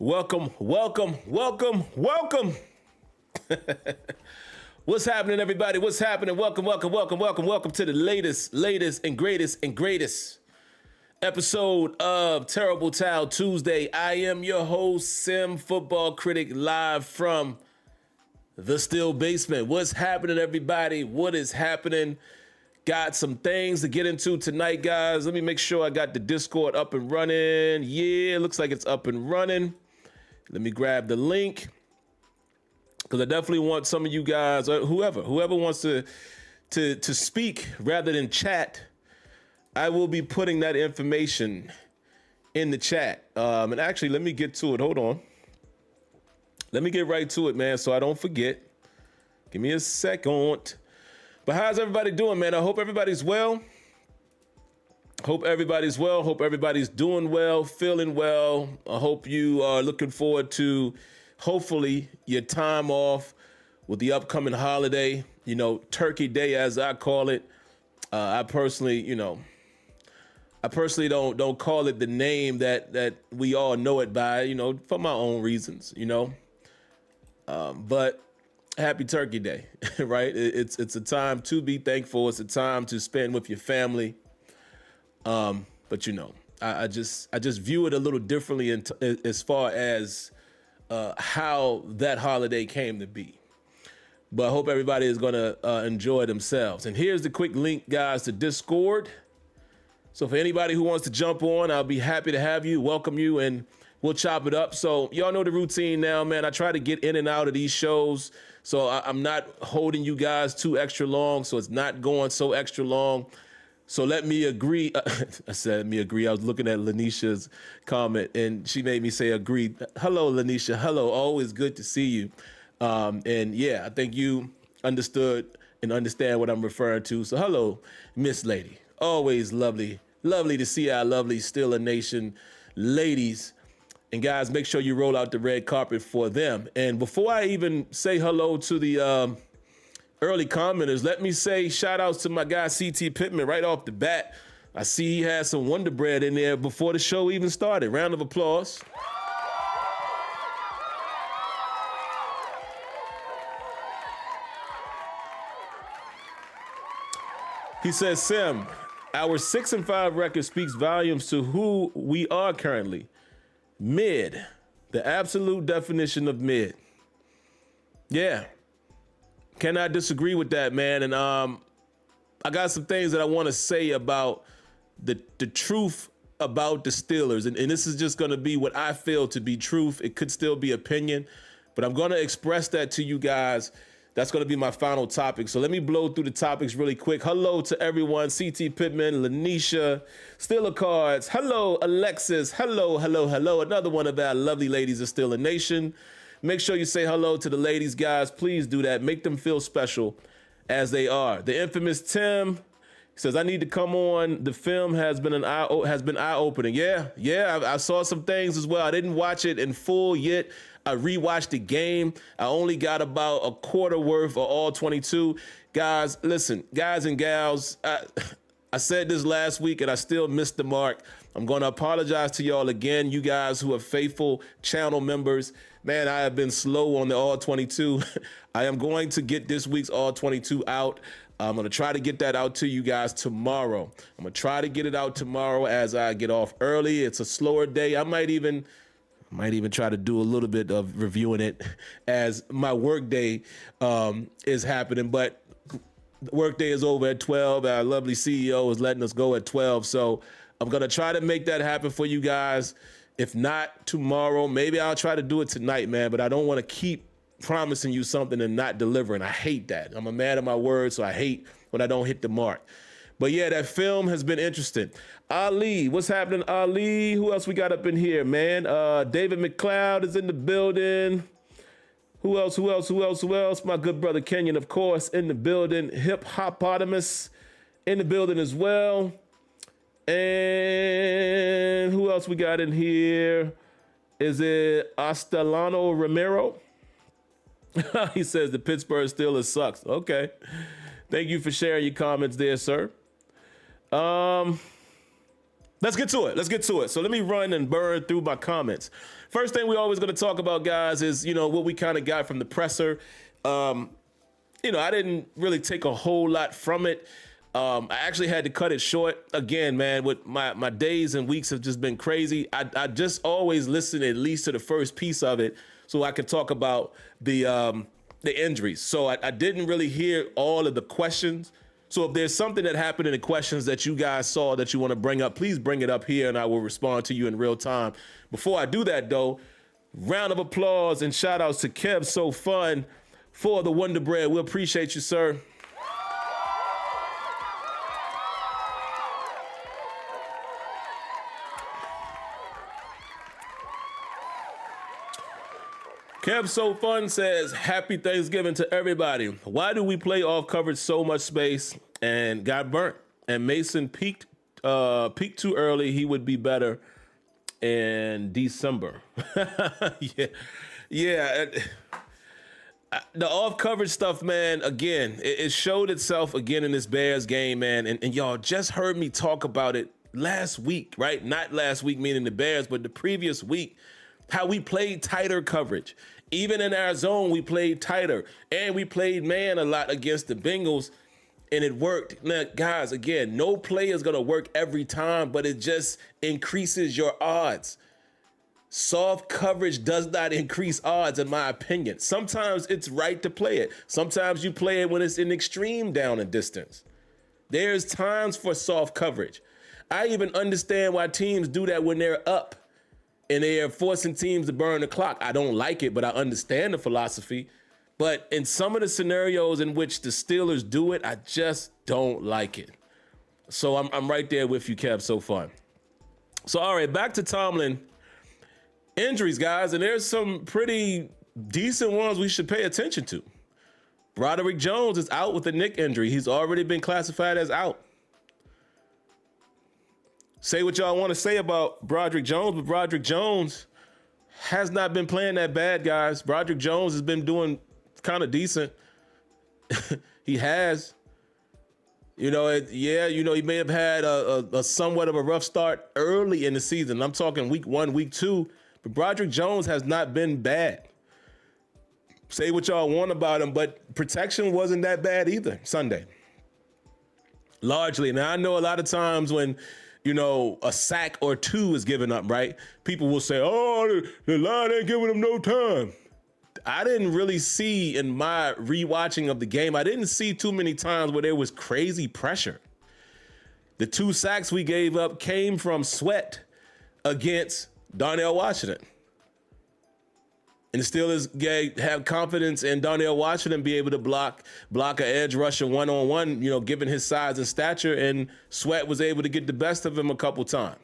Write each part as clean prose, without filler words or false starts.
Welcome. What's happening, everybody? What's happening? Welcome to the latest and greatest episode of Terrible Towel Tuesday. I am your host, SimFBallCritic, live from the Steel Basement. What's happening, everybody? What is happening? Got some things to get into tonight, guys. Let me make sure I got the Discord up and running. Yeah, looks like it's up and running. Let me grab the link, because I definitely want some of you guys, or whoever wants to speak rather than chat. I will be putting that information in the chat. And actually, let me get to it. Hold on. Let me get right to it, man, so I don't forget. Give me a second. But how's everybody doing, man? I hope everybody's well. Hope everybody's doing well, feeling well. I hope you are looking forward to, hopefully, your time off with the upcoming holiday, Turkey Day, as I call it. I personally don't call it the name that we all know it by, for my own reasons, but happy Turkey Day, right? It's a time to be thankful. It's a time to spend with your family. But I just view it a little differently as far as how that holiday came to be. But I hope everybody is going to enjoy themselves. And here's the quick link, guys, to Discord. So for anybody who wants to jump on, I'll be happy to have you, welcome you, and we'll chop it up. So y'all know the routine now, man. I try to get in and out of these shows, so I'm not holding you guys too extra long, so it's not going so extra long. So let me agree. I said, let me agree. I was looking at Lanisha's comment, and she made me say agree. Hello, Lanisha. Hello. Always good to see you. And yeah, I think you understood and understand what I'm referring to. So hello, Miss Lady. Always lovely to see our lovely Steeler Nation ladies. And guys, make sure you roll out the red carpet for them. And before I even say hello to the early commenters, let me say shout outs to my guy CT Pittman right off the bat. I see he had some Wonder Bread in there before the show even started. Round of applause. He says, Sim, our 6-5 record speaks volumes to who we are currently. Mid, the absolute definition of mid. Yeah. Cannot disagree with that, man. And I got some things that I want to say about the truth about the Steelers. And this is just going to be what I feel to be truth. It could still be opinion, but I'm going to express that to you guys. That's going to be my final topic. So let me blow through the topics really quick. Hello to everyone. CT Pittman, Lanisha, Steeler Cards. Hello, Alexis. Hello. Another one of our lovely ladies of Steeler Nation. Make sure you say hello to the ladies, guys. Please do that. Make them feel special as they are. The infamous Tim says, I need to come on. The film has been eye-opening. Yeah. I saw some things as well. I didn't watch it in full yet. I rewatched the game. I only got about a quarter worth of all 22. Guys, listen, guys and gals, I said this last week and I still missed the mark. I'm going to apologize to y'all again, you guys who are faithful channel members. Man, I have been slow on the all 22. I am going to get this week's all 22 out. I'm going to try to get that out to you guys tomorrow. I'm going to try to get it out tomorrow as I get off early. It's a slower day. I might even try to do a little bit of reviewing it as my work day is happening. But the work day is over at 12. Our lovely CEO is letting us go at 12. So I'm going to try to make that happen for you guys. If not tomorrow, maybe I'll try to do it tonight, man. But I don't want to keep promising you something and not delivering. I hate that. I'm a man of my word, so I hate when I don't hit the mark. But yeah, that film has been interesting. Ali, what's happening, Ali? Who else we got up in here, man? David McLeod is in the building. Who else? My good brother Kenyon, of course, in the building. Hip Hopotamus in the building as well. And who else we got in here? Is it Astelano Romero? He says the Pittsburgh Steelers sucks. Okay. Thank you for sharing your comments there, sir. Let's get to it. So let me run and burn through my comments. First thing we always going to talk about, guys, is, what we kind of got from the presser. I didn't really take a whole lot from it. I actually had to cut it short. Again, man, with my days and weeks have just been crazy. I just always listen at least to the first piece of it so I could talk about the injuries. So I didn't really hear all of the questions. So if there's something that happened in the questions that you guys saw that you want to bring up, please bring it up here and I will respond to you in real time. Before I do that, though, round of applause and shout outs to Kev So Fun for the Wonder Bread. We appreciate you, sir. Kev So Fun says, happy Thanksgiving to everybody. Why do we play off coverage so much space and got burnt? And Mason peaked too early. He would be better in December. Yeah. The off coverage stuff, man, again, it showed itself again in this Bears game, man. And y'all just heard me talk about it last week, right? Not last week, meaning the Bears, but the previous week. How we played tighter coverage. Even in our zone, we played tighter. And we played man a lot against the Bengals, and it worked. Now, guys, again, no play is going to work every time, but it just increases your odds. Soft coverage does not increase odds, in my opinion. Sometimes it's right to play it. Sometimes you play it when it's in extreme down and distance. There's times for soft coverage. I even understand why teams do that when they're up and they are forcing teams to burn the clock. I don't like it, but I understand the philosophy. But in some of the scenarios in which the Steelers do it, I just don't like it. So I'm right there with you, Kev. So fun. So, all right, back to Tomlin. Injuries, guys, and there's some pretty decent ones we should pay attention to. Broderick Jones is out with a neck injury. He's already been classified as out. Say what y'all want to say about Broderick Jones, but Broderick Jones has not been playing that bad, guys. Broderick Jones has been doing kind of decent. He has. He may have had a somewhat of a rough start early in the season. I'm talking week 1, week 2, but Broderick Jones has not been bad. Say what y'all want about him, but protection wasn't that bad either Sunday. Largely. Now, I know a lot of times when a sack or 2 is given up, right? People will say, oh, the line ain't giving them no time. I didn't really see in my rewatching of the game, I didn't see too many times where there was crazy pressure. The 2 sacks we gave up came from Sweat against Darnell Washington. And the Steelers have confidence in Darnell Washington be able to block an edge rusher one-on-one, given his size and stature, and Sweat was able to get the best of him a couple times.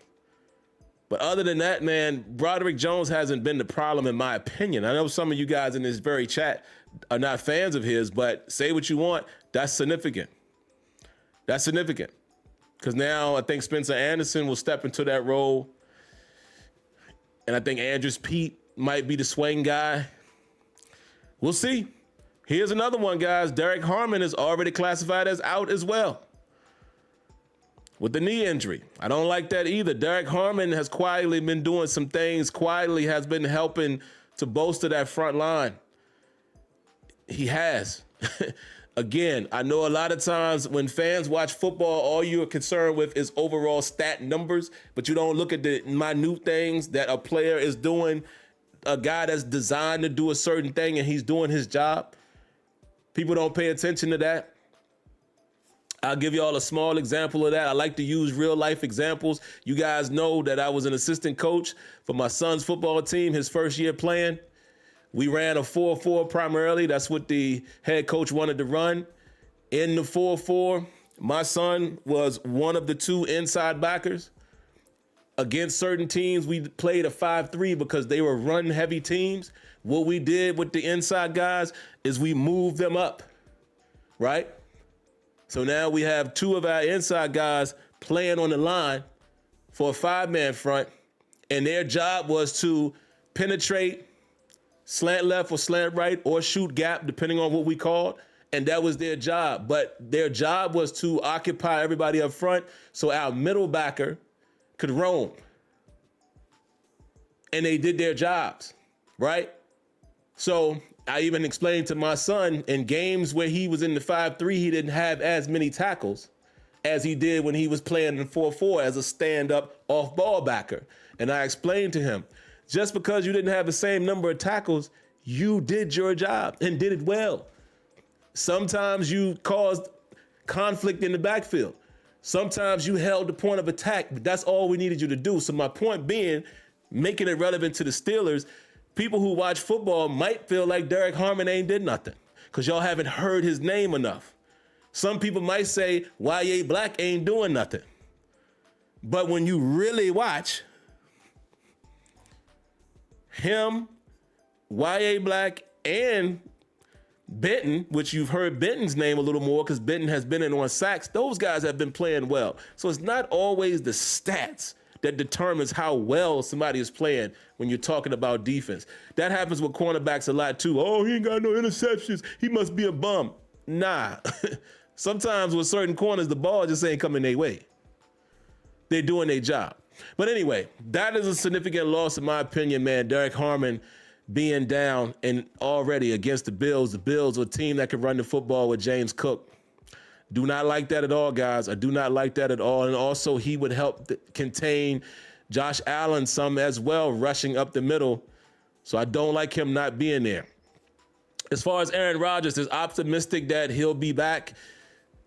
But other than that, man, Broderick Jones hasn't been the problem, in my opinion. I know some of you guys in this very chat are not fans of his, but say what you want, that's significant. That's significant. Because now I think Spencer Anderson will step into that role, and I think Andrews Pete might be the swing guy. We'll see. Here's another one, guys. Derek Harmon is already classified as out as well with the knee injury. I don't like that either. Derek Harmon has quietly been doing some things, quietly has been helping to bolster that front line. He has. Again, I know a lot of times when fans watch football, all you are concerned with is overall stat numbers, but you don't look at the minute things that a player is doing, a guy that's designed to do a certain thing and he's doing his job. People don't pay attention to that. I'll give you all a small example of that. I like to use real life examples. You guys know that I was an assistant coach for my son's football team his first year playing. We ran a 4-4 primarily. That's what the head coach wanted to run. In the 4-4, my son was one of the 2 inside backers. Against certain teams, we played a 5-3 because they were run-heavy teams. What we did with the inside guys is we moved them up, right? So now we have 2 of our inside guys playing on the line for a 5-man front, and their job was to penetrate, slant left or slant right, or shoot gap, depending on what we called, and that was their job. But their job was to occupy everybody up front, so our middle backer could roam. And they did their jobs, right? So I even explained to my son in games where he was in the 5-3, he didn't have as many tackles as he did when he was playing in 4-4 as a stand-up off-ball backer. And I explained to him, just because you didn't have the same number of tackles, you did your job and did it well. Sometimes you caused conflict in the backfield. Sometimes you held the point of attack, but that's all we needed you to do. So my point being, making it relevant to the Steelers, people who watch football might feel like Derek Harmon ain't did nothing because y'all haven't heard his name enough. Some people might say Y.A. Black ain't doing nothing. But when you really watch him, Y.A. Black, and Benton, which you've heard Benton's name a little more because Benton has been in on sacks, those guys have been playing well. So it's not always the stats that determines how well somebody is playing when you're talking about defense. That happens with cornerbacks a lot too. Oh, he ain't got no interceptions. He must be a bum. Nah. Sometimes with certain corners, the ball just ain't coming their way. They're doing their job. But anyway, that is a significant loss in my opinion, man. Derek Harmon being down and already against the Bills. The Bills are a team that can run the football with James Cook. Do not like that at all, guys. I do not like that at all. And also, he would help contain Josh Allen some as well, rushing up the middle. So I don't like him not being there. As far as Aaron Rodgers, is optimistic that he'll be back.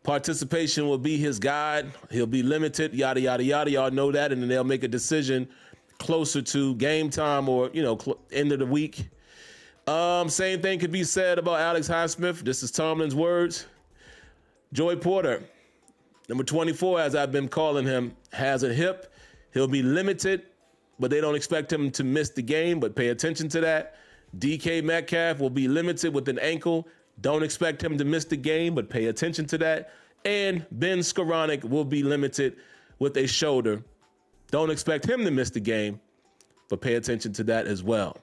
Participation will be his guide. He'll be limited, yada, yada, yada. Y'all know that. And then they'll make a decision closer to game time or, end of the week. Same thing could be said about Alex Highsmith. This is Tomlin's words. Joey Porter, number 24, as I've been calling him, has a hip. He'll be limited, but they don't expect him to miss the game, but pay attention to that. DK Metcalf will be limited with an ankle. Don't expect him to miss the game, but pay attention to that. And Ben Skoranek will be limited with a shoulder. Don't expect him to miss the game, but pay attention to that as well.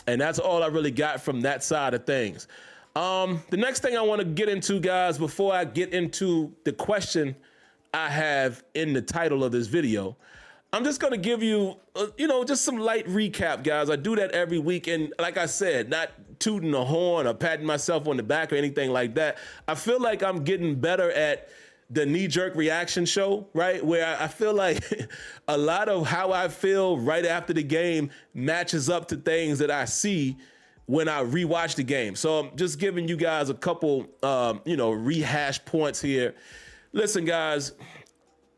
And that's all I really got from that side of things. The next thing I want to get into, guys, before I get into the question I have in the title of this video, I'm just going to give you, just some light recap, guys. I do that every week. And like I said, not tooting a horn or patting myself on the back or anything like that. I feel like I'm getting better at the knee-jerk reaction show, right? Where I feel like a lot of how I feel right after the game matches up to things that I see when I rewatch the game. So I'm just giving you guys a couple, rehash points here. Listen, guys,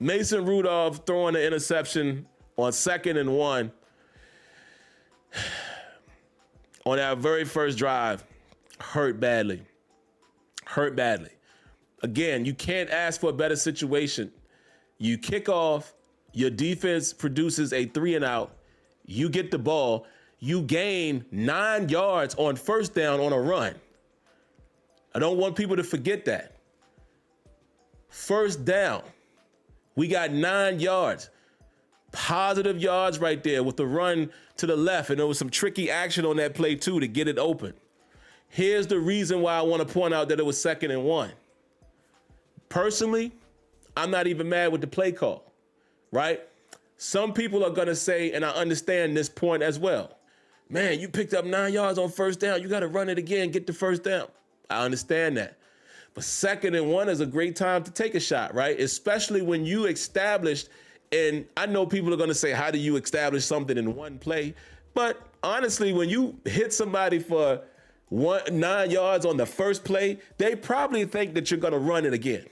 Mason Rudolph throwing an interception on 2nd and 1 on our very first drive hurt badly. Again, you can't ask for a better situation. You kick off, your defense produces a 3-and-out, you get the ball, you gain 9 yards on first down on a run. I don't want people to forget that. First down, we got 9 yards. Positive yards right there with the run to the left, and there was some tricky action on that play too to get it open. Here's the reason why I want to point out that it was 2nd and 1. Personally, I'm not even mad with the play call, right? Some people are going to say, and I understand this point as well, man, you picked up 9 yards on first down. You got to run it again, get the first down. I understand that. But 2nd and 1 is a great time to take a shot, right? Especially when you established, and I know people are going to say, how do you establish something in one play? But honestly, when you hit somebody for 9 yards on the first play, they probably think that you're going to run it again.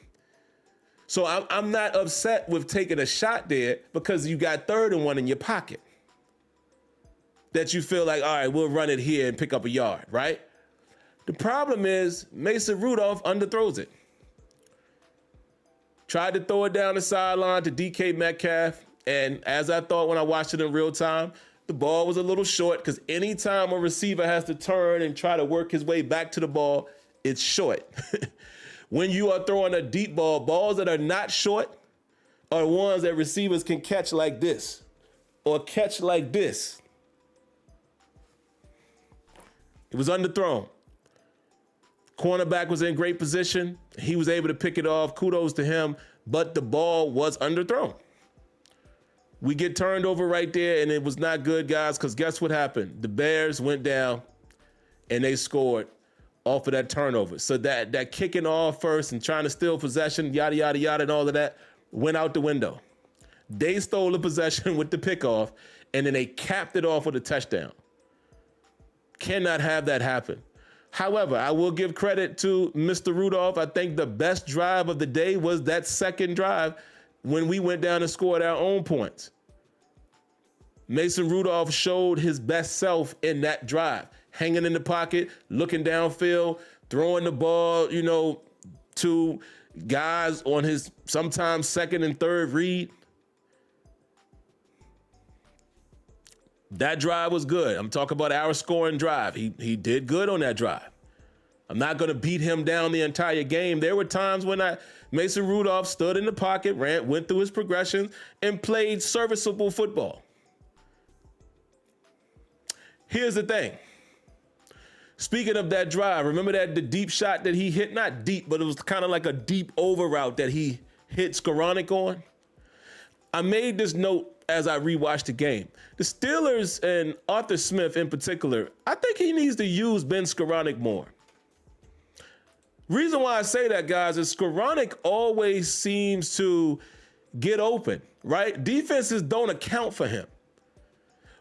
So I'm not upset with taking a shot there because you got 3rd and 1 in your pocket. That you feel like, all right, we'll run it here and pick up a yard, right? The problem is Mason Rudolph underthrows it. Tried to throw it down the sideline to DK Metcalf, and as I thought when I watched it in real time, the ball was a little short because anytime a receiver has to turn and try to work his way back to the ball, it's short. When you are throwing a deep ball, balls that are not short are ones that receivers can catch like this or catch like this. It was underthrown. Cornerback was in great position. He was able to pick it off. Kudos to him, but the ball was underthrown. We get turned over right there, and it was not good, guys, because guess what happened? The Bears went down, and they scored off of that turnover. So that kicking off first and trying to steal possession, yada, yada, yada, and all of that went out the window. They stole the possession with the pickoff, and then they capped it off with a touchdown. Cannot have that happen. However, I will give credit to Mr. Rudolph. I think the best drive of the day was that second drive when we went down and scored our own points. Mason Rudolph showed his best self in that drive, hanging in the pocket, looking downfield, throwing the ball, to guys on his sometimes second and third read. That drive was good. I'm talking about our scoring drive. He did good on that drive. I'm not going to beat him down the entire game. There were times when Mason Rudolph stood in the pocket, went through his progressions, and played serviceable football. Here's the thing. Speaking of that drive, remember the deep shot that he hit? Not deep, but it was kind of like a deep over route that he hit Skoranek on. I made this note as I rewatched the game. The Steelers and Arthur Smith in particular, I think he needs to use Ben Skoranek more. Reason why I say that, guys, is Skoranek always seems to get open, right? Defenses don't account for him.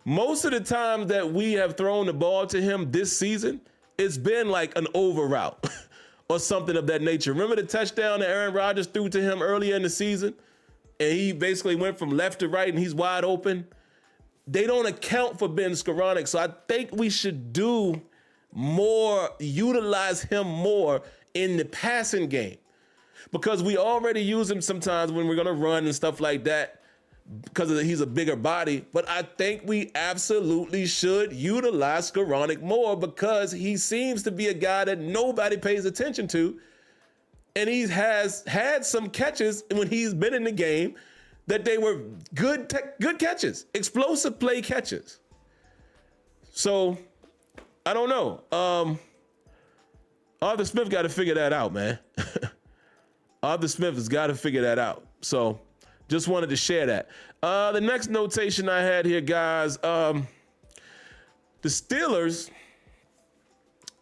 Most of the time that we have thrown the ball to him this season, it's been like an over route or something of that nature. Remember the touchdown that Aaron Rodgers threw to him earlier in the season? And he basically went from left to right and he's wide open. They don't account for Ben Skoranek. So I think we should do more, utilize him more in the passing game, because we already use him sometimes when we're going to run and stuff like that because he's a bigger body. But I think we absolutely should utilize Skoranek more, because he seems to be a guy that nobody pays attention to. And he has had some catches when he's been in the game that they were good catches, explosive play catches. So I don't know. Arthur Smith got to figure that out, man. Arthur Smith has got to figure that out. So just wanted to share that. The next notation I had here, guys, the Steelers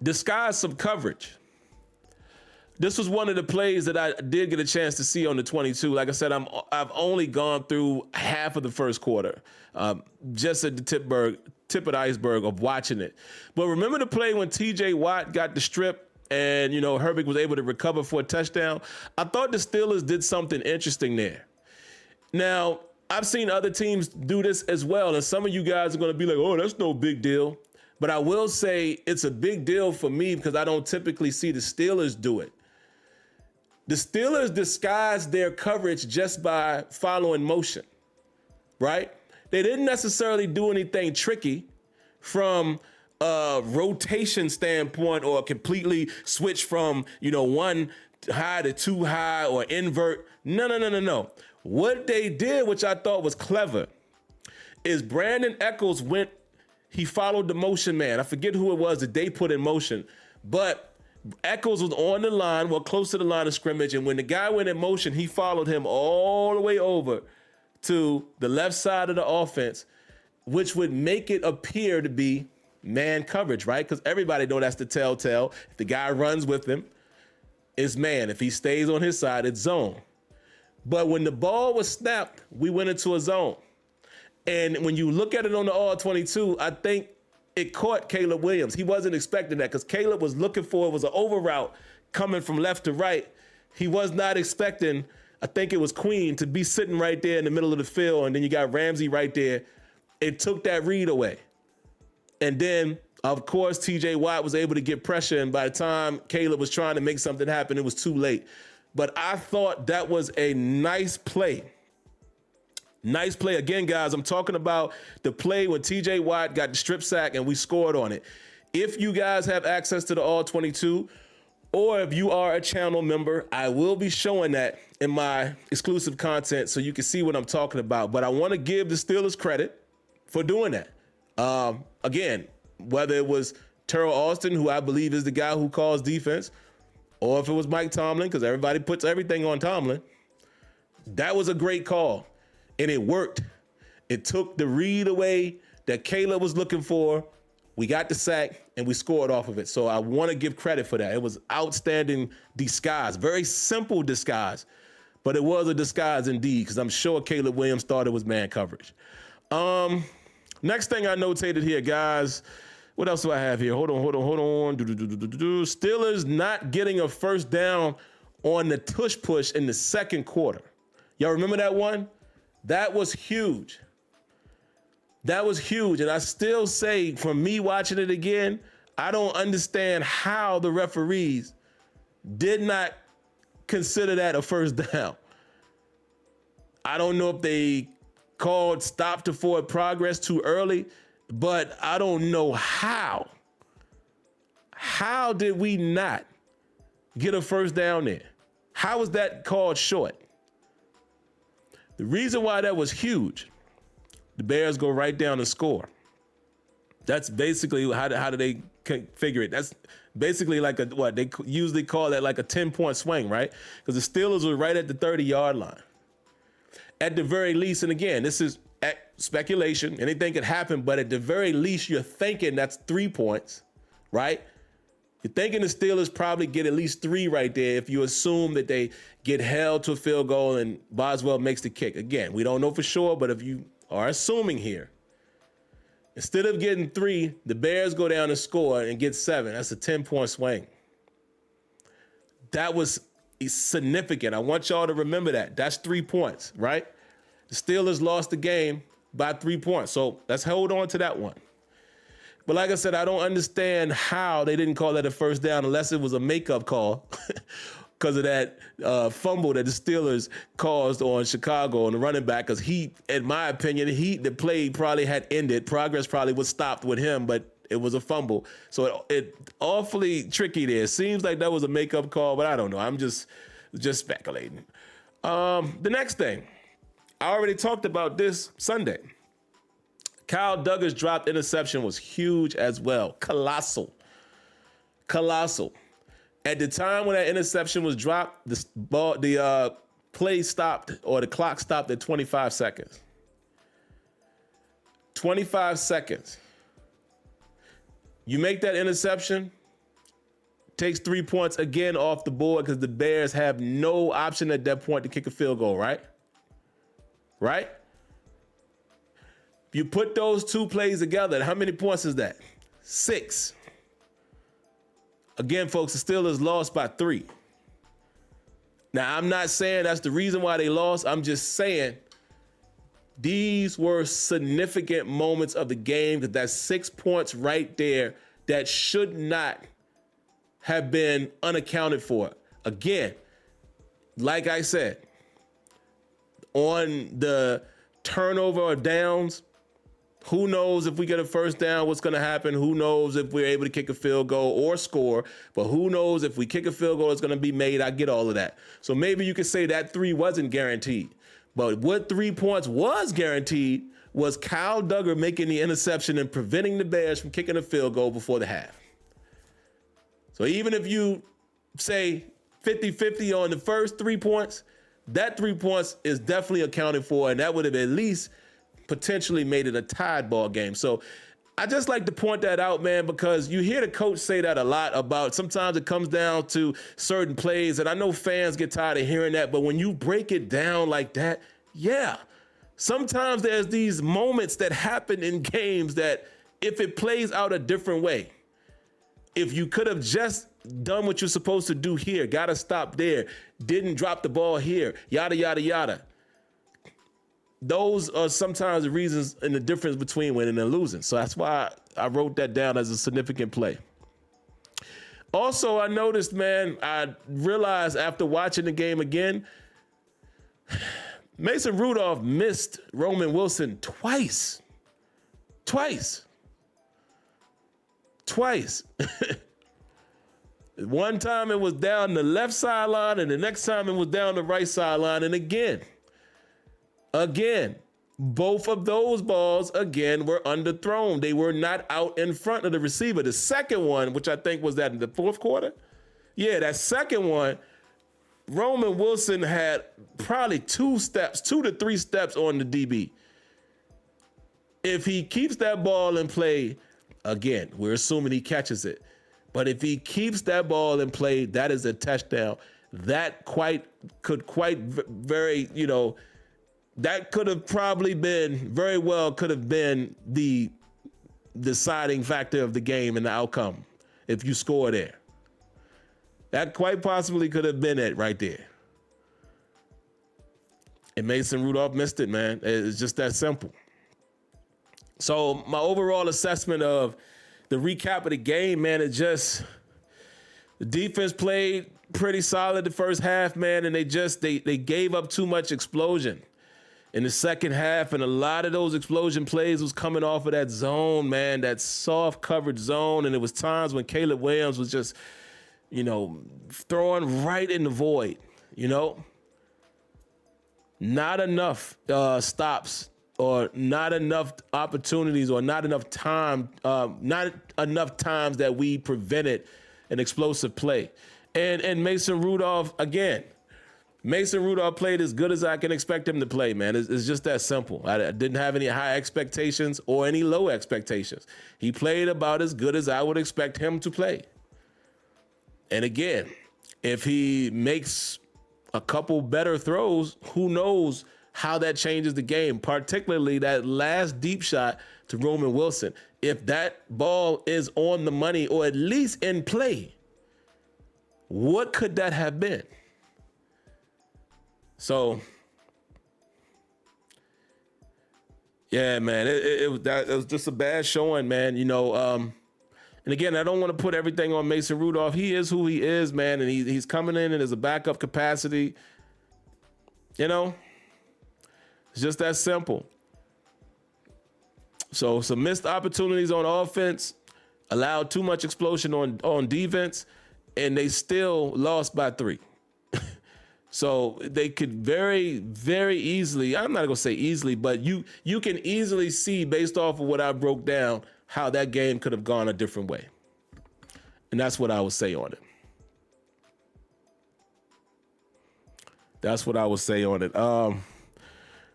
disguised some coverage. This was one of the plays that I did get a chance to see on the 22. Like I said, I've only gone through half of the first quarter, just at the tip of the iceberg of watching it. But remember the play when TJ Watt got the strip and, Herbig was able to recover for a touchdown? I thought the Steelers did something interesting there. Now, I've seen other teams do this as well, and some of you guys are going to be like, oh, that's no big deal. But I will say it's a big deal for me because I don't typically see the Steelers do it. The Steelers disguised their coverage just by following motion, right? They didn't necessarily do anything tricky from a rotation standpoint or completely switch from, one high to two high or invert. No. What they did, which I thought was clever, is Brandon Echols he followed the motion man. I forget who it was that they put in motion, but Echols was on the line, close to the line of scrimmage, and when the guy went in motion, he followed him all the way over to the left side of the offense, which would make it appear to be man coverage, right? Because everybody knows that's the telltale. If the guy runs with him, it's man. If he stays on his side, it's zone. But when the ball was snapped, we went into a zone. And when you look at it on the all-22, I think it caught Caleb Williams. He wasn't expecting that because Caleb was looking for, it was an over route coming from left to right. He was not expecting, I think it was Queen, to be sitting right there in the middle of the field, and then you got Ramsey right there. It took that read away. And then, of course, TJ Watt was able to get pressure, and by the time Caleb was trying to make something happen, it was too late. But I thought that was a nice play. Nice play. Again, guys, I'm talking about the play when TJ Watt got the strip sack and we scored on it. If you guys have access to the all-22, or if you are a channel member, I will be showing that in my exclusive content so you can see what I'm talking about. But I want to give the Steelers credit for doing that. Again, whether it was Terrell Austin, who I believe is the guy who calls defense, or if it was Mike Tomlin, because everybody puts everything on Tomlin, that was a great call. And it worked. It took the read away that Caleb was looking for. We got the sack, and we scored off of it. So I want to give credit for that. It was outstanding disguise, very simple disguise, but it was a disguise indeed, because I'm sure Caleb Williams thought it was man coverage. Next thing I notated here, guys, what else do I have here? Hold on. Steelers not getting a first down on the tush push in the second quarter. Y'all remember that one? That was huge. That was huge. And I still say, from me watching it again, I don't understand how the referees did not consider that a first down. I don't know if they called stop to forward progress too early, but I don't know how. How did we not get a first down there? How was that called short? The reason why that was huge, the Bears go right down and score. That's basically how do they figure it? That's basically like what they usually call that, like a 10-point swing, right? Because the Steelers were right at the 30-yard line. At the very least, and again, this is speculation, anything could happen, but at the very least, you're thinking that's 3 points, right? You're thinking the Steelers probably get at least 3 right there if you assume that they get held to a field goal and Boswell makes the kick. Again, we don't know for sure, but if you are assuming here, instead of getting 3, the Bears go down and score and get 7. That's a 10-point swing. That was significant. I want y'all to remember that. That's 3 points, right? The Steelers lost the game by 3 points. So let's hold on to that one. But like I said, I don't understand how they didn't call that a first down unless it was a makeup call because of that fumble that the Steelers caused on Chicago on the running back. Because in my opinion, the play probably had ended. Progress probably was stopped with him, but it was a fumble. So it awfully tricky there. Seems like that was a makeup call, but I don't know. I'm just speculating. The next thing, I already talked about this Sunday. Kyle Duggar's dropped interception was huge as well. Colossal. At the time when that interception was dropped, the play stopped, or the clock stopped at 25 seconds. 25 seconds. You make that interception, takes 3 points again off the board because the Bears have no option at that point to kick a field goal, right? Right? If you put those 2 plays together, how many points is that? 6. Again, folks, the Steelers lost by 3. Now, I'm not saying that's the reason why they lost. I'm just saying these were significant moments of the game, that that's 6 points right there that should not have been unaccounted for. Again, like I said, on the turnover or downs, who knows if we get a first down, what's going to happen? Who knows if we're able to kick a field goal or score? But who knows if we kick a field goal, it's going to be made. I get all of that. So maybe you could say that 3 wasn't guaranteed. But what 3 points was guaranteed was Kyle Duggar making the interception and preventing the Bears from kicking a field goal before the half. So even if you say 50-50 on the first 3 points, that 3 points is definitely accounted for, and that would have at least potentially made it a tied ball game. So I just like to point that out, man, because you hear the coach say that a lot about sometimes it comes down to certain plays, and I know fans get tired of hearing that, but when you break it down like that, yeah, sometimes there's these moments that happen in games that if it plays out a different way, if you could have just done what you're supposed to do here, got to stop there, didn't drop the ball here, yada, yada, yada. Those are sometimes the reasons and the difference between winning and losing. So that's why I wrote that down as a significant play. Also, I noticed, man, I realized after watching the game again, Mason Rudolph missed Roman Wilson twice. One time it was down the left sideline, and the next time it was down the right sideline. And again, both of those balls, again, were underthrown. They were not out in front of the receiver. The second one, which I think was that in the fourth quarter. Yeah, that second one, Roman Wilson had probably 2 to 3 steps on the DB. If he keeps that ball in play, again, we're assuming he catches it. But if he keeps that ball in play, that is a touchdown. That that could have probably could have been the deciding factor of the game and the outcome if you score there. That quite possibly could have been it right there. And Mason Rudolph missed it, man. It's just that simple. So my overall assessment of the recap of the game, man, the defense played pretty solid the first half, man, and they gave up too much explosion in the second half, and a lot of those explosion plays was coming off of that zone, man, that soft coverage zone, and it was times when Caleb Williams was just, throwing right in the void, Not enough stops or not enough opportunities or not enough times that we prevented an explosive play. And Mason Rudolph, again, played as good as I can expect him to play, man. It's just that simple. I didn't have any high expectations or any low expectations. He played about as good as I would expect him to play. And again, if he makes a couple better throws, who knows how that changes the game, particularly that last deep shot to Roman Wilson. If that ball is on the money or at least in play, what could that have been? So, yeah, man, it was just a bad showing, man. And again, I don't want to put everything on Mason Rudolph. He is who he is, man, and he's coming in as a backup capacity. It's just that simple. So some missed opportunities on offense, allowed too much explosion on defense, and they still lost by 3. So they could very, very easily, I'm not going to say easily, but you can easily see based off of what I broke down how that game could have gone a different way. And that's what I would say on it. That's what I would say on it.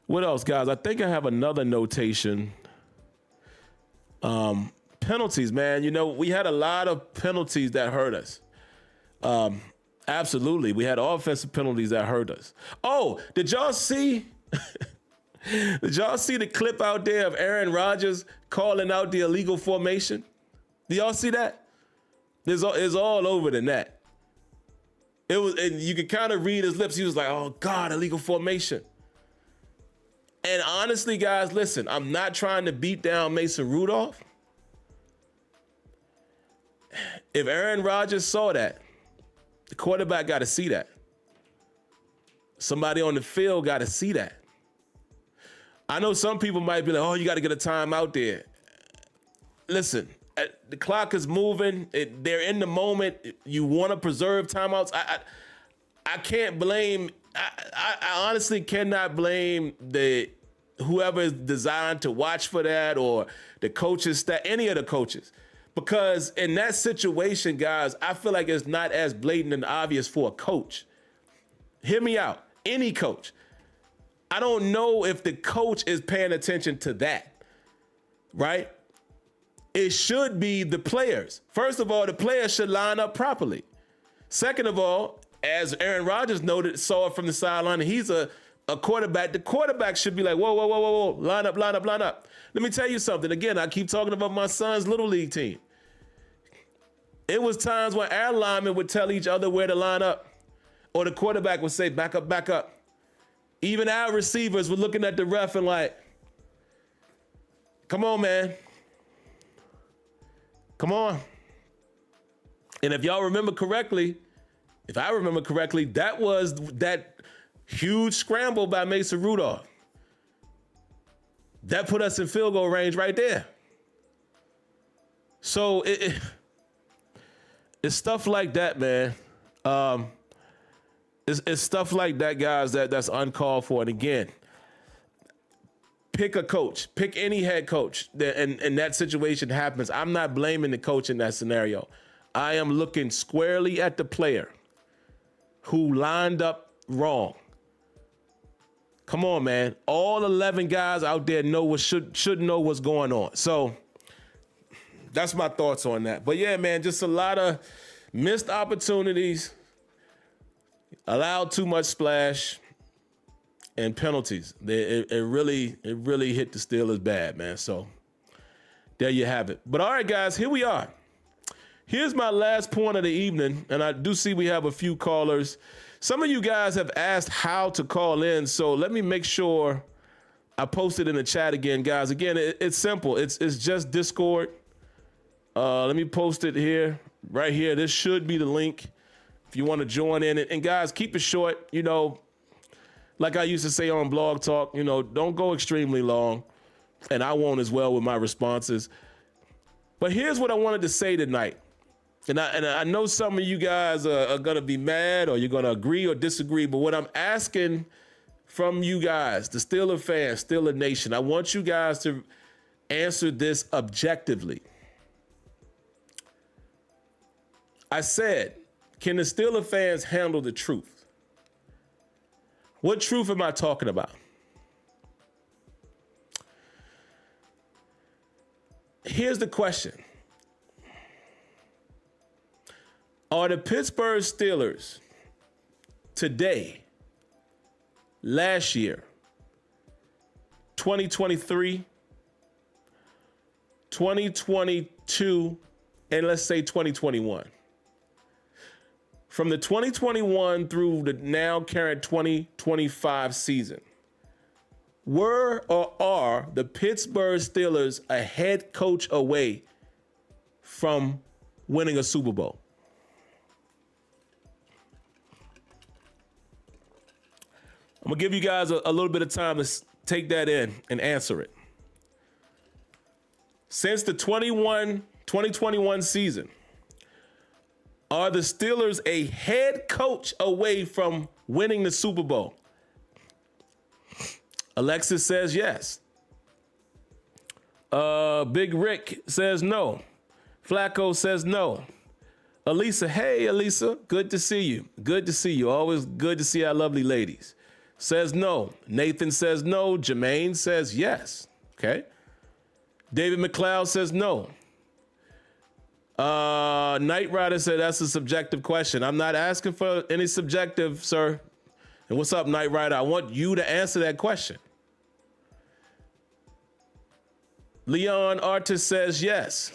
What else, guys? I think I have another notation. Penalties, man. We had a lot of penalties that hurt us. Absolutely. We had offensive penalties that hurt us. Oh, did y'all see? Did y'all see the clip out there of Aaron Rodgers calling out the illegal formation? Do y'all see that? It's all over the net. It was, and you could kind of read his lips. He was like, "Oh God, illegal formation." And honestly, guys, listen, I'm not trying to beat down Mason Rudolph. If Aaron Rodgers saw that, the quarterback got to see that. Somebody on the field got to see that. I know some people might be like, "Oh, you got to get a timeout there." Listen, the clock is moving. They're in the moment. You want to preserve timeouts. I can't blame. I honestly cannot blame whoever is designed to watch for that or the coaches, any of the coaches. Because in that situation, guys, I feel like it's not as blatant and obvious for a coach. Hear me out. Any coach. I don't know if the coach is paying attention to that, right? It should be the players. First of all, the players should line up properly. Second of all, as Aaron Rodgers saw it from the sideline, and he's a quarterback. The quarterback should be like, whoa, whoa, whoa, whoa, whoa, line up, line up, line up. Let me tell you something. Again, I keep talking about my son's little league team. It was times when our linemen would tell each other where to line up, or the quarterback would say, back up, back up. Even our receivers were looking at the ref and like, come on, man. Come on. And if y'all remember correctly, if I remember correctly, that was that huge scramble by Mason Rudolph. That put us in field goal range right there. So it's stuff like that, man. It's stuff like that, guys, that's uncalled for. And again, pick a coach, pick any head coach, and that situation happens. I'm not blaming the coach in that scenario. I am looking squarely at the player who lined up wrong. Come on, man. All 11 guys out there should know what's going on. So that's my thoughts on that. But yeah, man, just a lot of missed opportunities, allowed too much splash, and penalties. It really hit the Steelers bad, man. So there you have it. But all right, guys, here we are. Here's my last point of the evening, and I do see we have a few callers. Some of you guys have asked how to call in, so let me make sure I post it in the chat again, guys. Again, it's simple. It's just Discord. Let me post it here, right here. This should be the link if you want to join in. And guys, keep it short. You know, like I used to say on Blog Talk, you know, don't go extremely long. And I won't as well with my responses. But here's what I wanted to say tonight. And I know some of you guys are going to be mad, or you're going to agree or disagree. But what I'm asking from you guys, the Steeler fans, Steeler Nation, I want you guys to answer this objectively. I said, can the Steeler fans handle the truth? What truth am I talking about? Here's the question. Are the Pittsburgh Steelers today, last year, 2023, 2022, and let's say 2021, from the 2021 through the now current 2025 season, were or are the Pittsburgh Steelers a head coach away from winning a Super Bowl? I'm going to give you guys a little bit of time to take that in and answer it. Since the 2021 season, are the Steelers a head coach away from winning the Super Bowl? Alexis says yes. Big Rick says no. Flacco says no. Elisa, hey, Elisa, good to see you. Good to see you. Always good to see our lovely ladies. Says no. Nathan says no. Jermaine says yes. Okay. David McLeod says no. Knight Rider said that's a subjective question. I'm not asking for any subjective, sir. And what's up, Knight Rider? I want you to answer that question. Leon Artis says yes.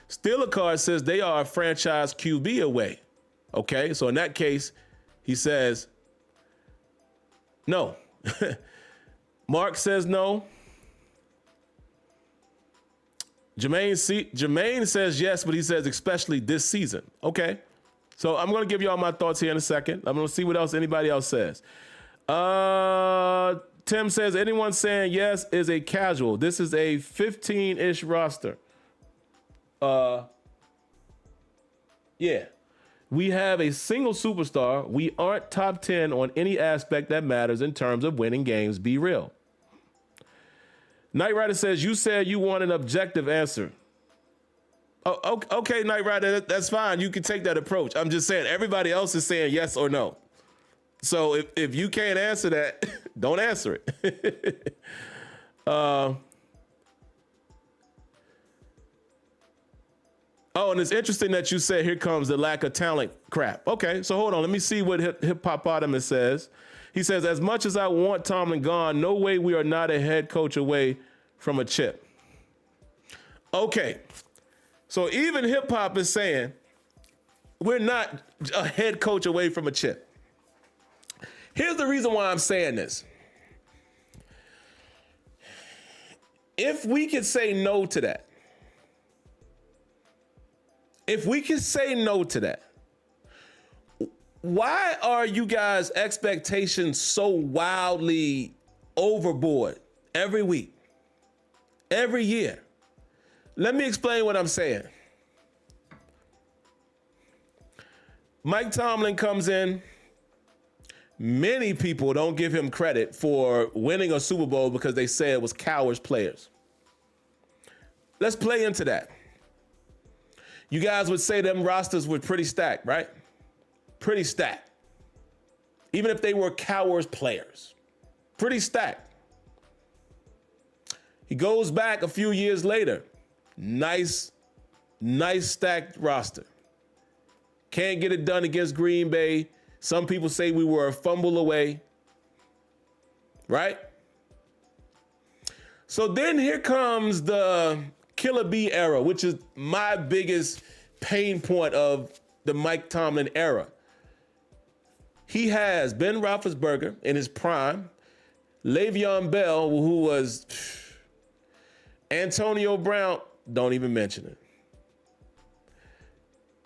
Steeler Card says they are a franchise QB away. Okay, so in that case, he says no. Mark says no. Jermaine says yes, but he says especially this season. Okay, so I'm going to give you all my thoughts here in a second. I'm going to see what else anybody else says. Tim says anyone saying yes is a casual. This is a 15-ish roster. Yeah. We have a single superstar. We aren't top 10 on any aspect that matters in terms of winning games. Be real. Knight Rider says, you said you want an objective answer. Oh, okay, Knight Rider, that's fine. You can take that approach. I'm just saying everybody else is saying yes or no. So if you can't answer that, don't answer it. Oh, and it's interesting that you said here comes the lack of talent crap. Okay, so hold on. Let me see what Hippopotamus says. He says, as much as I want Tomlin gone, no way we are not a head coach away from a chip. Okay, so even Hip Hop is saying we're not a head coach away from a chip. Here's the reason why I'm saying this. If we could say no to that, why are you guys' expectations so wildly overboard every week, every year? Let me explain what I'm saying. Mike Tomlin comes in. Many people don't give him credit for winning a Super Bowl because they say it was cowards players. Let's play into that. You guys would say them rosters were pretty stacked, right? Pretty stacked. even if they were Cowers players. Pretty stacked. He goes back a few years later. Nice stacked roster. Can't get it done against Green Bay. Some people say we were a fumble away. Right? So then here comes the Killer B era, which is my biggest pain point of the Mike Tomlin era. He has Ben Roethlisberger in his prime, Le'Veon Bell, who was Antonio Brown, don't even mention it.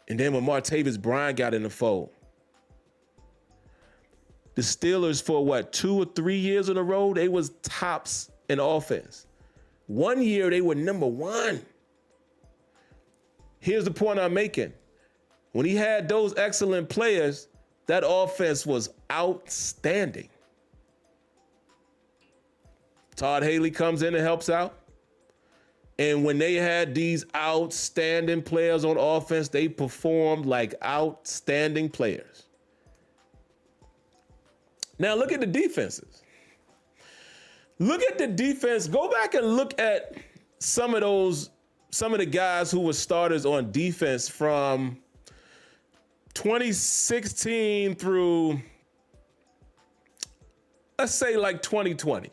And then when Martavis Bryant got in the fold, the Steelers for 2 or 3 years in a row, they was tops in offense. One year they were number one. Here's the point I'm making. When he had those excellent players, that offense was outstanding. Todd Haley comes in and helps out. And when they had these outstanding players on offense, they performed like outstanding players. Now look at the defenses. Look at the defense. Go back and look at some of the guys who were starters on defense from 2016 through, let's say, like 2020.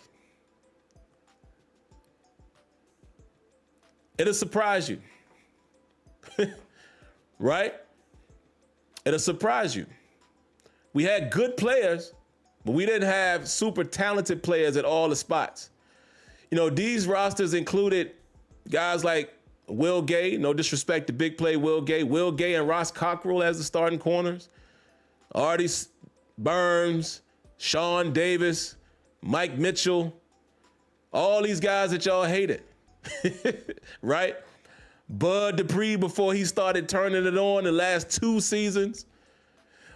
It'll surprise you. Right? It'll surprise you. We had good players, but we didn't have super talented players at all the spots. You know, these rosters included guys like Will Gay, no disrespect to big play Will Gay and Ross Cockrell as the starting corners, Artie Burns, Sean Davis, Mike Mitchell, all these guys that y'all hated, right? Bud Dupree before he started turning it on the last 2 seasons.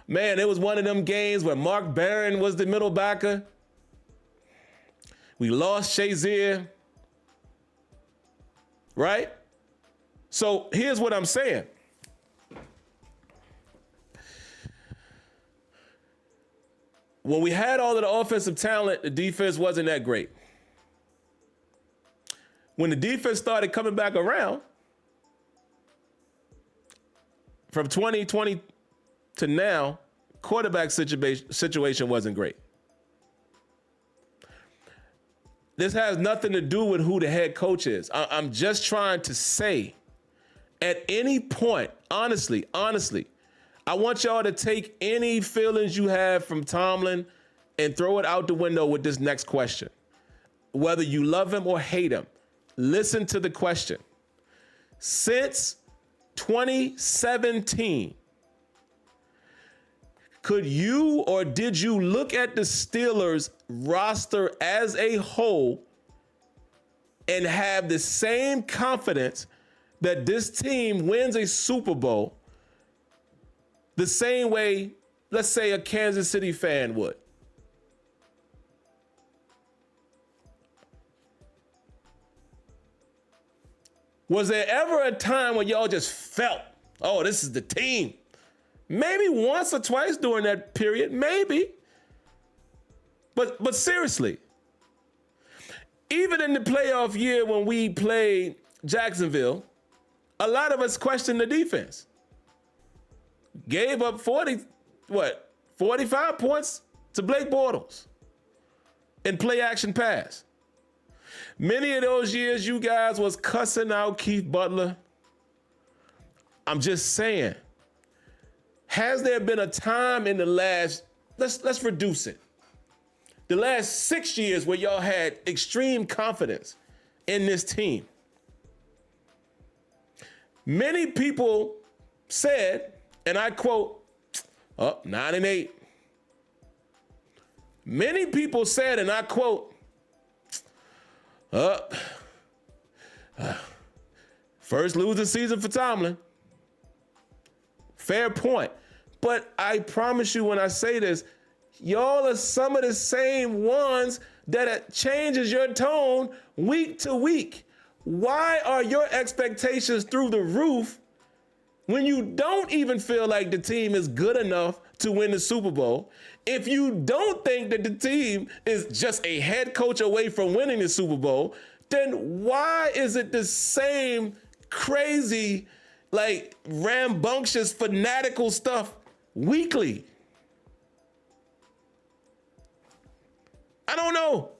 Man, it was one of them games where Mark Barron was the middle backer. We lost Shazier, right? So here's what I'm saying. When we had all of the offensive talent, the defense wasn't that great. When the defense started coming back around, from 2020 to now, quarterback situation wasn't great. This has nothing to do with who the head coach is. I'm just trying to say, at any point, honestly, I want y'all to take any feelings you have from Tomlin and throw it out the window with this next question. Whether you love him or hate him, listen to the question. Since 2017, could you or did you look at the Steelers roster as a whole and have the same confidence that this team wins a Super Bowl the same way, let's say, a Kansas City fan would? Was there ever a time when y'all just felt, oh, this is the team? Maybe once or twice during that period, maybe. But seriously, even in the playoff year when we played Jacksonville, a lot of us questioned the defense. Gave up 45 points to Blake Bortles in play action pass. Many of those years you guys was cussing out Keith Butler. I'm just saying, has there been a time in the last, let's reduce it, the last 6 years where y'all had extreme confidence in this team? Many people said, and I quote, 9-8. Many people said, and I quote, first losing season for Tomlin. Fair point. But I promise you when I say this, y'all are some of the same ones that changes your tone week to week. Why are your expectations through the roof when you don't even feel like the team is good enough to win the Super Bowl, if you don't think that the team is just a head coach away from winning the Super Bowl, then why is it the same crazy, like rambunctious, fanatical stuff weekly? I don't know.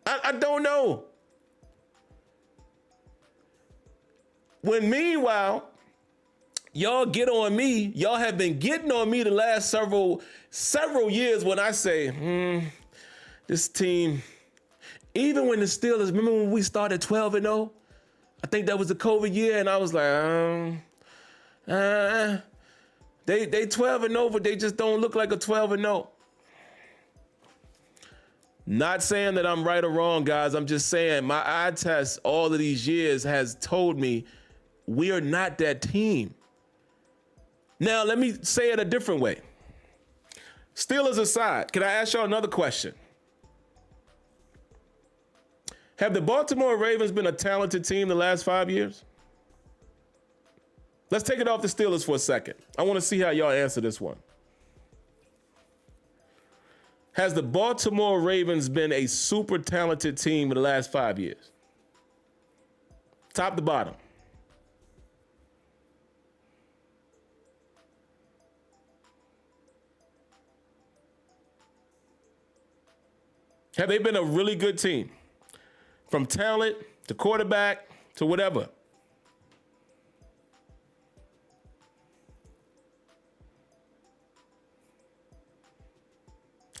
I don't know. When meanwhile, y'all get on me, y'all have been getting on me the last several years when I say, this team, even when the Steelers, remember when we started 12-0? I think that was the COVID year, and I was like, they 12-0, but they just don't look like a 12-0. Not saying that I'm right or wrong, guys. I'm just saying my eye test all of these years has told me we are not that team. Now, let me say it a different way. Steelers aside, can I ask y'all another question? Have the Baltimore Ravens been a talented team the last 5 years? Let's take it off the Steelers for a second. I want to see how y'all answer this one. Has the Baltimore Ravens been a super talented team in the last 5 years? Top to bottom. Have they been a really good team? From talent to quarterback to whatever.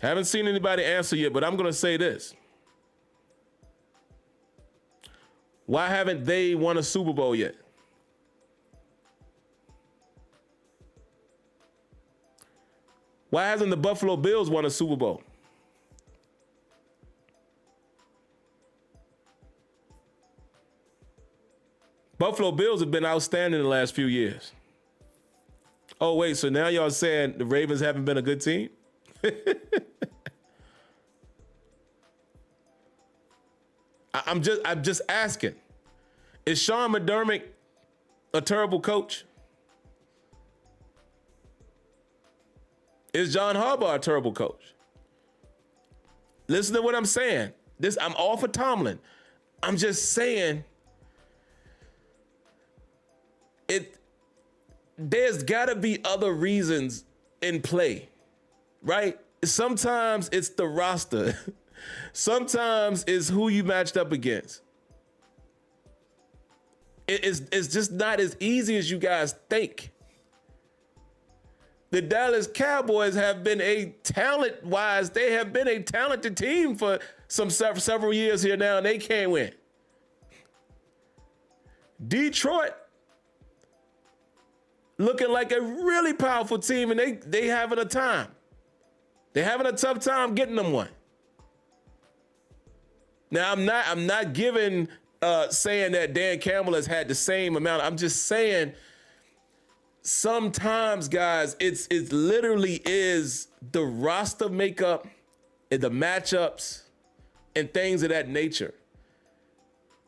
Haven't seen anybody answer yet, but I'm going to say this. Why haven't they won a Super Bowl yet? Why hasn't the Buffalo Bills won a Super Bowl? Buffalo Bills have been outstanding in the last few years. Oh, wait, so now y'all saying the Ravens haven't been a good team? I'm just asking. Is Sean McDermott a terrible coach? Is John Harbaugh a terrible coach? Listen to what I'm saying. I'm all for Tomlin. I'm just saying there's gotta be other reasons in play, right? Sometimes it's the roster. Sometimes it's who you matched up against. It's just not as easy as you guys think. The Dallas Cowboys have been talent-wise, they have been a talented team for several years here now, and they can't win. Detroit looking like a really powerful team, and they having a time. They're having a tough time getting them one. Now, I'm not giving saying that Dan Campbell has had the same amount. I'm just saying sometimes, guys, it literally is the roster makeup and the matchups and things of that nature.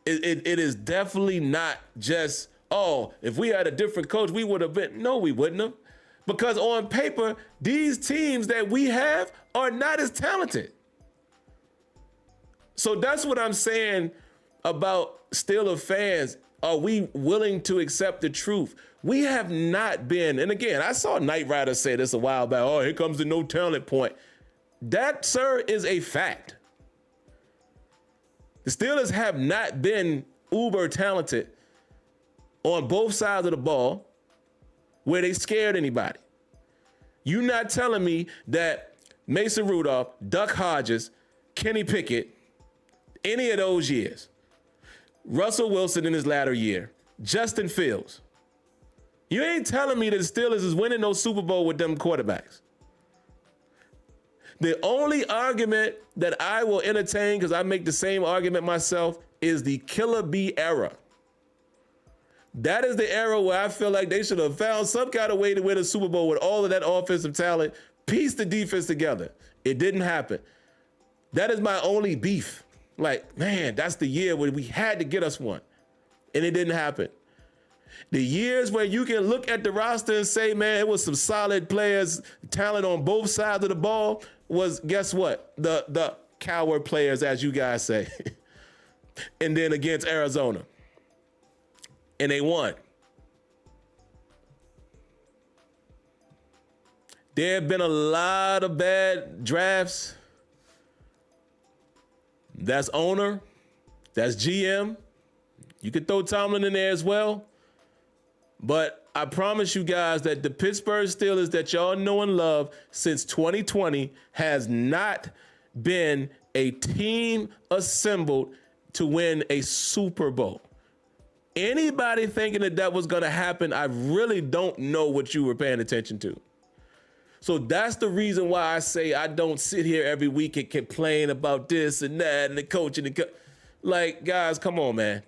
It is definitely not just, oh, if we had a different coach, we would have been. No, we wouldn't have. Because on paper, these teams that we have are not as talented. So that's what I'm saying about Steelers fans. Are we willing to accept the truth? We have not been, and again, I saw Knight Rider say this a while back, oh, here comes the no talent point. That, sir, is a fact. The Steelers have not been uber talented on both sides of the ball where they scared anybody. You're not telling me that Mason Rudolph, Duck Hodges, Kenny Pickett, any of those years, Russell Wilson in his latter year, Justin Fields, you ain't telling me that the Steelers is winning no Super Bowl with them quarterbacks. The only argument that I will entertain, because I make the same argument myself, is the Killer Bee era. That is the era where I feel like they should have found some kind of way to win a Super Bowl with all of that offensive talent, piece the defense together. It didn't happen. That is my only beef. Like, man, that's the year where we had to get us one, and it didn't happen. The years where you can look at the roster and say, man, it was some solid players, talent on both sides of the ball, was, guess what? The coward players, as you guys say. And then against Arizona. And they won. There have been a lot of bad drafts. That's owner. That's GM. You could throw Tomlin in there as well. But I promise you guys that the Pittsburgh Steelers that y'all know and love since 2020 has not been a team assembled to win a Super Bowl. Anybody thinking that was going to happen, I really don't know what you were paying attention to. So that's the reason why I say I don't sit here every week and complain about this and that and the coach and like, guys, come on, man.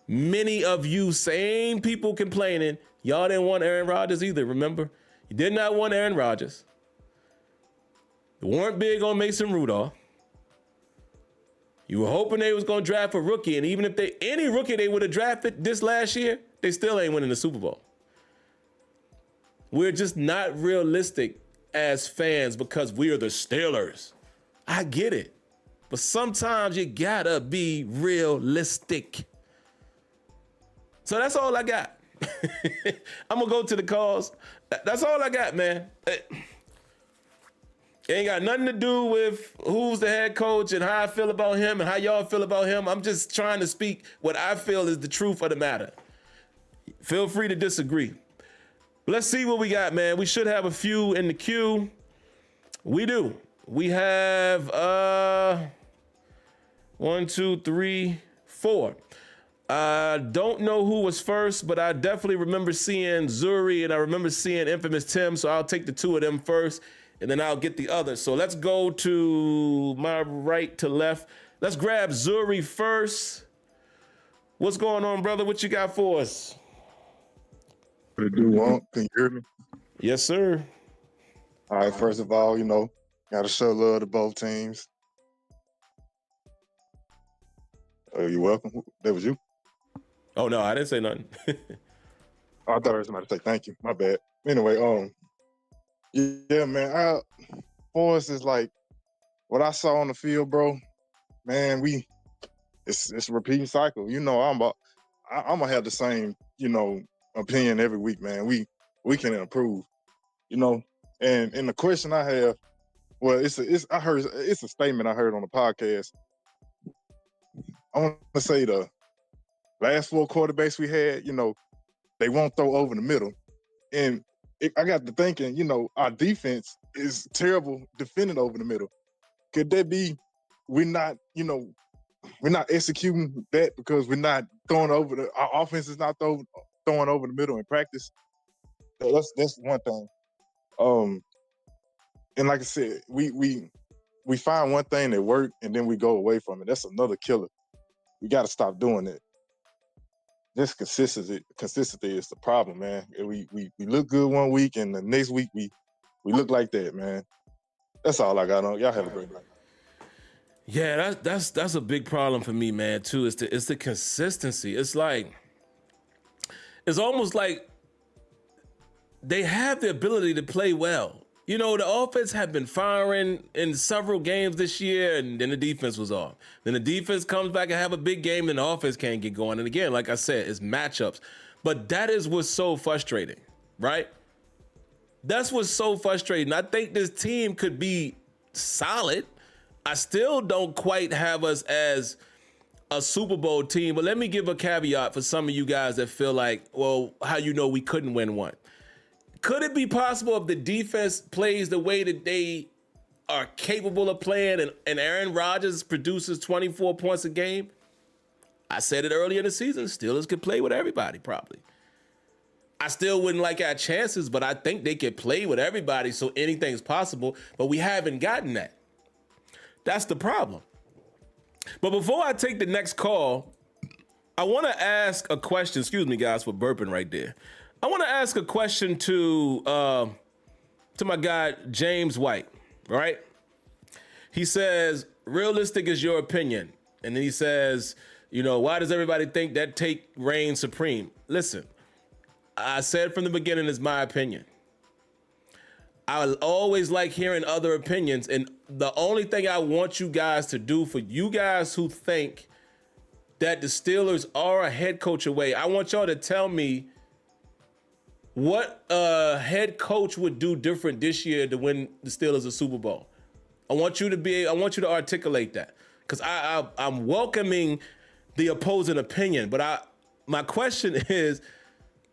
Many of you same people complaining, y'all didn't want Aaron Rodgers either, remember? You did not want Aaron Rodgers. You weren't big on Mason Rudolph. You were hoping they was going to draft a rookie, and even if any rookie they would have drafted this last year, they still ain't winning the Super Bowl. We're just not realistic as fans because we are the Steelers. I get it. But sometimes you gotta be realistic. So that's all I got. I'm gonna go to the calls. That's all I got, man. It ain't got nothing to do with who's the head coach and how I feel about him and how y'all feel about him. I'm just trying to speak what I feel is the truth of the matter. Feel free to disagree. Let's see what we got, man. We should have a few in the queue. We do. We have 1, 2, 3, 4. I don't know who was first, but I definitely remember seeing Zuri and I remember seeing Infamous Tim, so I'll take the two of them first, and then I'll get the other. So let's go to my right to left. Let's grab Zuri first. What's going on, brother? What you got for us? What it do, Wonk? Can you hear me? Yes, sir. All right, first of all, got to show love to both teams. Oh, you're welcome. That was you? Oh, no, I didn't say nothing. I thought I was somebody to say thank you. My bad. Anyway, yeah, man, for us, it's like what I saw on the field, bro, man, it's a repeating cycle. I'm gonna have the same, opinion every week, man. We can improve, and the question I have, well, it's a statement I heard on the podcast. I want to say the last 4 quarterbacks we had, they won't throw over the middle. And I got to thinking, our defense is terrible defending over the middle. Could that be we're not executing that because we're not throwing over our offense is not throwing over the middle in practice? That's one thing. And like I said, we find one thing that worked and then we go away from it. That's another killer. We got to stop doing that. This consistency is the problem, man. We look good one week and the next week we look like that, man. That's all I got on. Y'all have a great night. Yeah, that's a big problem for me, man, too. It's the consistency. It's almost like they have the ability to play well. The offense had been firing in several games this year, and then the defense was off. Then the defense comes back and have a big game, and the offense can't get going. And again, like I said, it's matchups. But that is what's so frustrating, right? That's what's so frustrating. I think this team could be solid. I still don't quite have us as a Super Bowl team, but let me give a caveat for some of you guys that feel like, well, how we couldn't win one? Could it be possible if the defense plays the way that they are capable of playing and Aaron Rodgers produces 24 points a game? I said it earlier in the season, Steelers could play with everybody probably. I still wouldn't like our chances, but I think they could play with everybody, so anything's possible, but we haven't gotten that. That's the problem. But before I take the next call, I want to ask a question. Excuse me, guys, for burping right there. I want to ask a question to my guy, James White, right? He says, realistic is your opinion. And then he says, You know, why does everybody think that take reigns supreme? Listen, I said from the beginning, it's my opinion. I always like hearing other opinions, and the only thing I want you guys to do, for you guys who think that the Steelers are a head coach away, I want y'all to tell me what a head coach would do different this year to win the Steelers a Super Bowl. I want you to articulate that, because I'm welcoming the opposing opinion, but my question is,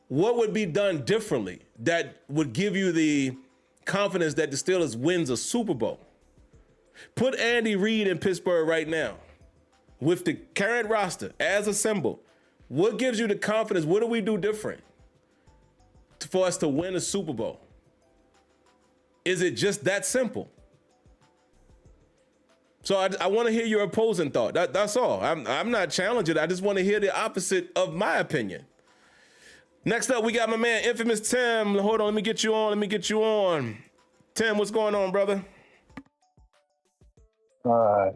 what would be done differently that would give you the confidence that the Steelers wins a Super Bowl? Put Andy Reid in Pittsburgh right now with the current roster as assembled. What gives you the confidence? What do we do different for us to win a Super Bowl? Is it just that simple? So I want to hear your opposing thought. That's all. I'm not challenging. I just want to hear the opposite of my opinion. Next up, we got my man, Infamous Tim. Hold on, let me get you on. Tim, what's going on, brother?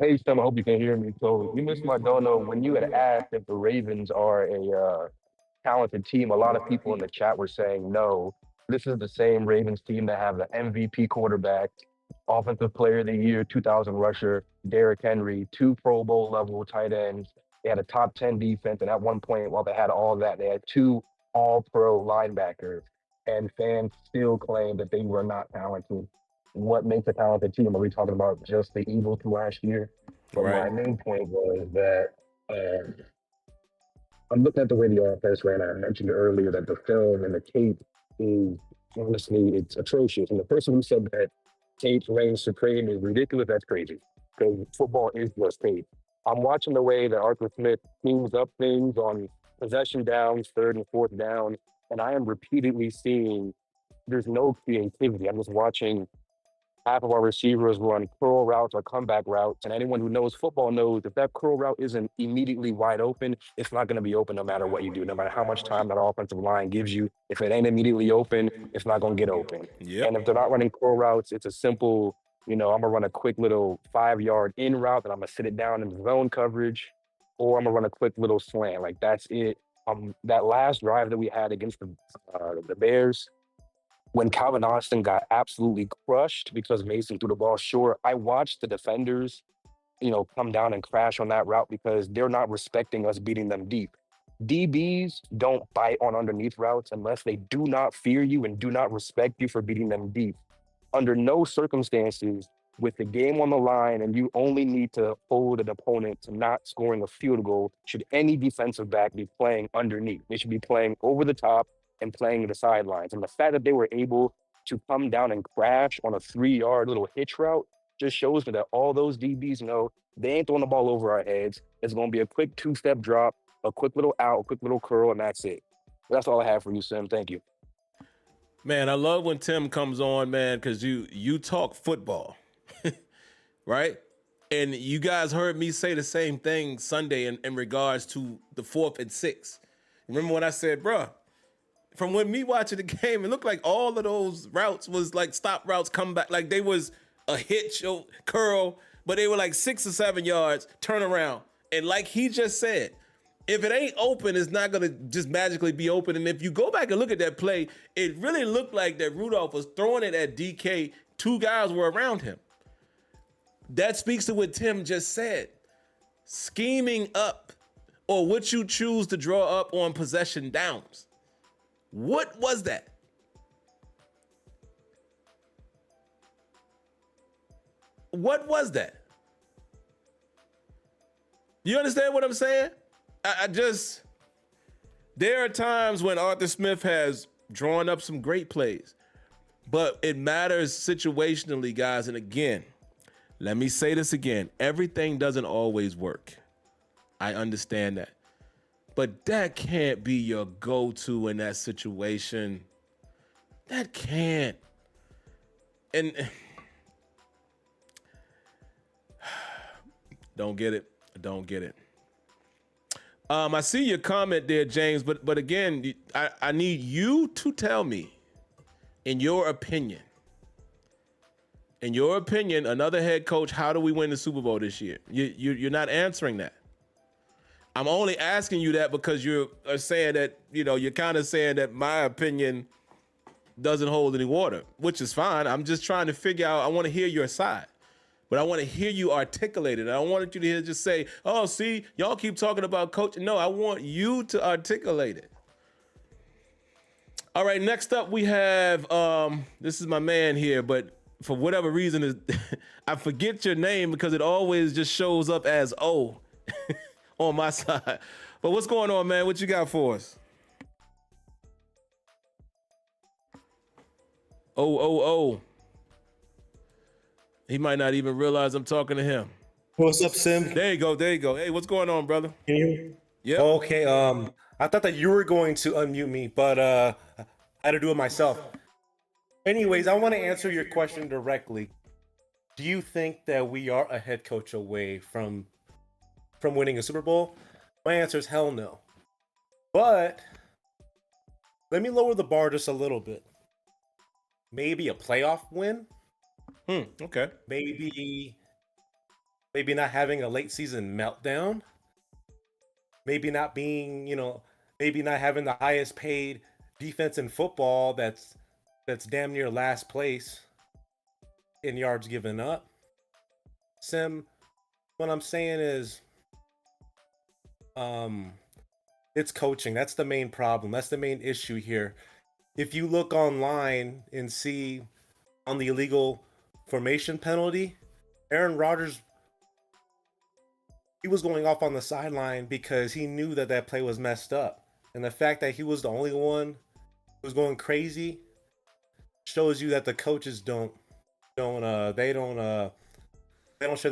Hey, Sam, I hope you can hear me. So you missed my dono when you had asked if the Ravens are a talented team. A lot of people in the chat were saying no. This is the same Ravens team that have the MVP quarterback, Offensive Player of the Year, 2000 rusher, Derrick Henry, 2 Pro Bowl level tight ends. They had a top 10 defense, and at one point, while they had all that, they had 2 All-Pro linebackers. And fans still claim that they were not talented. What makes a talented team? Are we talking about just the Eagles from last year? But Right. my main point was that I'm looking at the way the offense ran. I mentioned earlier that the film and the tape is, honestly, it's atrocious. And the person who said that tape reigns supreme is ridiculous. That's crazy, because football is just tape. I'm watching the way that Arthur Smith teams up things on possession downs, 3rd and 4th down, and I am repeatedly seeing there's no creativity. I'm just watching half of our receivers run curl routes or comeback routes. And anyone who knows football knows if that curl route isn't immediately wide open, it's not going to be open no matter what you do, no matter how much time that offensive line gives you. If it ain't immediately open, it's not going to get open. Yep. And if they're not running curl routes, it's a simple, I'm going to run a quick little 5-yard in route, and I'm going to sit it down in the zone coverage, or I'm going to run a quick little slant. Like, that's it. That last drive that we had against the Bears, when Calvin Austin got absolutely crushed because Mason threw the ball short, I watched the defenders, come down and crash on that route because they're not respecting us beating them deep. DBs don't bite on underneath routes unless they do not fear you and do not respect you for beating them deep. Under no circumstances, with the game on the line and you only need to hold an opponent to not scoring a field goal, should any defensive back be playing underneath. They should be playing over the top and playing the sidelines. And the fact that they were able to come down and crash on a 3-yard little hitch route just shows me that all those DBs know they ain't throwing the ball over our heads. It's going to be a quick 2-step drop, a quick little out, a quick little curl, and that's it. That's all I have for you, Sim. Thank you. Man, I love when Tim comes on, man, because you talk football, right? And you guys heard me say the same thing Sunday in regards to the 4th and 6. Remember when I said, bruh, from when me watching the game, it looked like all of those routes was like stop routes, come back. Like they was a hitch or curl, but they were like 6 or 7 yards, turn around. And like he just said, if it ain't open, it's not going to just magically be open. And if you go back and look at that play, it really looked like that Rudolph was throwing it at DK. 2 guys were around him. That speaks to what Tim just said. Scheming up, or what you choose to draw up on possession downs. What was that? What was that? You understand what I'm saying? There are times when Arthur Smith has drawn up some great plays, but it matters situationally, guys. And again, let me say this again. Everything doesn't always work. I understand that. But that can't be your go-to in that situation. That can't. And don't get it. I see your comment there, James, but again, I need you to tell me, in your opinion, another head coach, how do we win the Super Bowl this year? You're not answering that. I'm only asking you that because you're saying that, you're kind of saying that my opinion doesn't hold any water, which is fine. I'm just trying to figure out, I want to hear your side, but I want to hear you articulate it. I don't want you to just say, oh, see, y'all keep talking about coaching. No, I want you to articulate it. All right, next up we have, this is my man here, but for whatever reason, I forget your name because it always just shows up as O on my side. But what's going on, man? What you got for us? Oh. He might not even realize I'm talking to him. What's up, Sim? There you go. Hey, what's going on, brother? Can you hear me? Yeah. Okay. I thought that you were going to unmute me, but I had to do it myself. Anyways, I want to answer your question directly. Do you think that we are a head coach away from winning a Super Bowl? My answer is hell no. But let me lower the bar just a little bit. Maybe a playoff win. Okay. Maybe not having a late season meltdown. Maybe not being, maybe not having the highest paid defense in football that's damn near last place in yards given up. Sim, what I'm saying is it's coaching. That's the main problem. That's the main issue here. If you look online and see on the illegal formation penalty, Aaron Rodgers, he was going off on the sideline because he knew that play was messed up. And the fact that he was the only one who was going crazy shows you that the coaches don't share the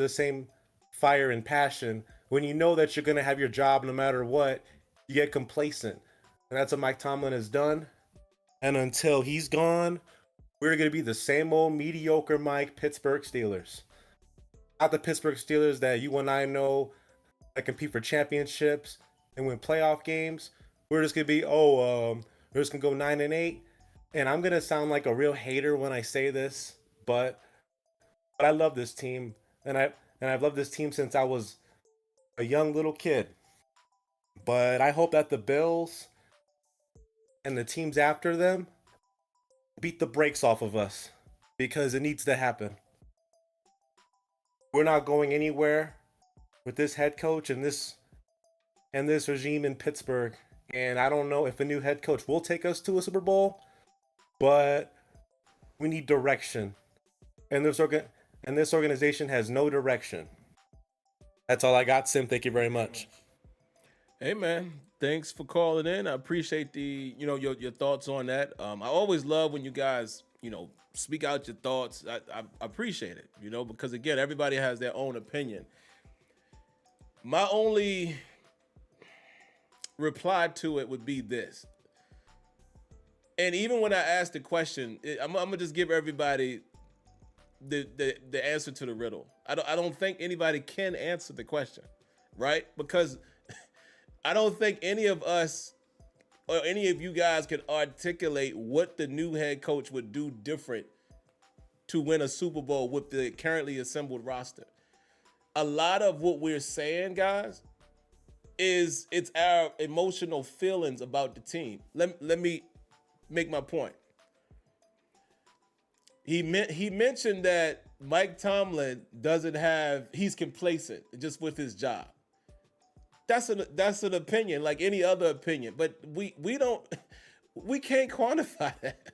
same fire and passion. When you know that you're going to have your job no matter what, you get complacent. And that's what Mike Tomlin has done. And until he's gone, we're going to be the same old mediocre Pittsburgh Steelers. Not the Pittsburgh Steelers that you and I know that compete for championships and win playoff games. We're just going to be, we're just going to go 9-8. And I'm going to sound like a real hater when I say this, but I love this team. And I've loved this team since I was a young little kid. But I hope that the Bills and the teams after them beat the brakes off of us, because it needs to happen. We're not going anywhere with this head coach and this regime in Pittsburgh. And I don't know if a new head coach will take us to a Super Bowl, but we need direction. And this organization has no direction. That's all I got, Sim. Thank you very much. Hey, man. Thanks for calling in. I appreciate your thoughts on that. I always love when you guys, speak out your thoughts. I appreciate it, because again, everybody has their own opinion. My only reply to it would be this. And even when I ask the question, I'm gonna just give everybody the answer to the riddle. I don't think anybody can answer the question, right? Because I don't think any of us or any of you guys can articulate what the new head coach would do different to win a Super Bowl with the currently assembled roster. A lot of what we're saying, guys, it's our emotional feelings about the team. Let me make my point. He mentioned that Mike Tomlin he's complacent just with his job. That's an opinion like any other opinion, but we can't quantify that.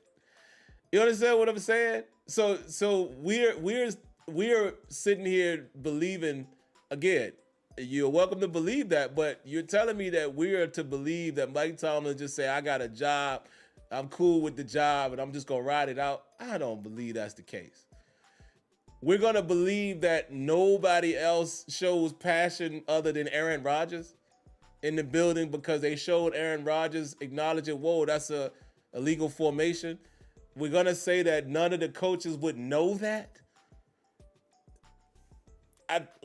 You understand what I'm saying? So we're sitting here believing, again, you're welcome to believe that, but you're telling me that we're to believe that Mike Tomlin just say, I got a job, I'm cool with the job, and I'm just gonna ride it out. I don't believe that's the case. We're gonna believe that nobody else shows passion other than Aaron Rodgers in the building because they showed Aaron Rodgers acknowledging, whoa, that's a illegal formation. We're gonna say that none of the coaches would know that.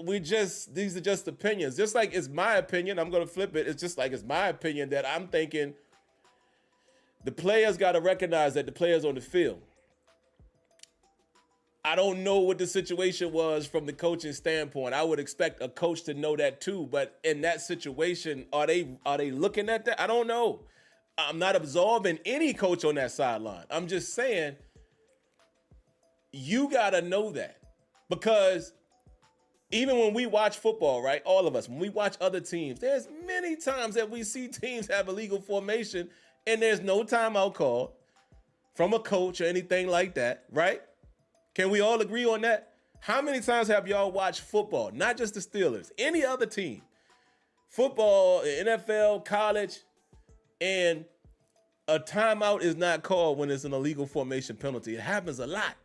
These are just opinions. Just like it's my opinion, I'm gonna flip it. It's just like it's my opinion that I'm thinking the players got to recognize that the players on the field. I don't know what the situation was from the coaching standpoint. I would expect a coach to know that too. But in that situation, are they looking at that? I don't know. I'm not absolving any coach on that sideline. I'm just saying you got to know that. Because even when we watch football, right, all of us, when we watch other teams, there's many times that we see teams have illegal formation and there's no timeout called from a coach or anything like that, right? Can we all agree on that? How many times have y'all watched football, not just the Steelers, any other team, football, NFL, college, and a timeout is not called when it's an illegal formation penalty? It happens a lot.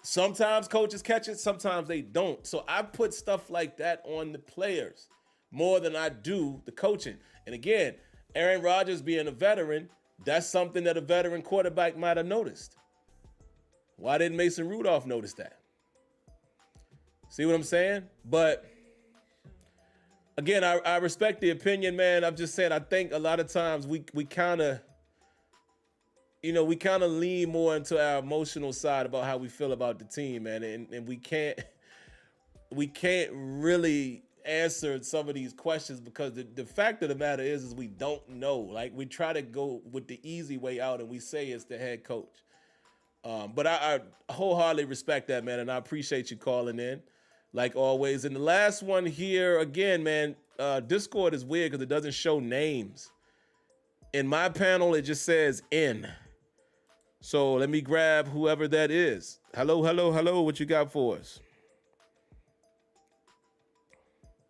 Sometimes coaches catch it, sometimes they don't. So I put stuff like that on the players more than I do the coaching. And again, Aaron Rodgers being a veteran, that's something that a veteran quarterback might have noticed. Why didn't Mason Rudolph notice that? See what I'm saying? But again, I respect the opinion, man. I'm just saying I think a lot of times we kind of, we kind of lean more into our emotional side about how we feel about the team, man. And we can't really answer some of these questions because the fact of the matter is we don't know. Like, we try to go with the easy way out and we say it's the head coach. But I wholeheartedly respect that, man, and I appreciate you calling in, like always. And the last one here, again, man, Discord is weird because it doesn't show names. In my panel, it just says N. So let me grab whoever that is. Hello, hello, hello. What you got for us?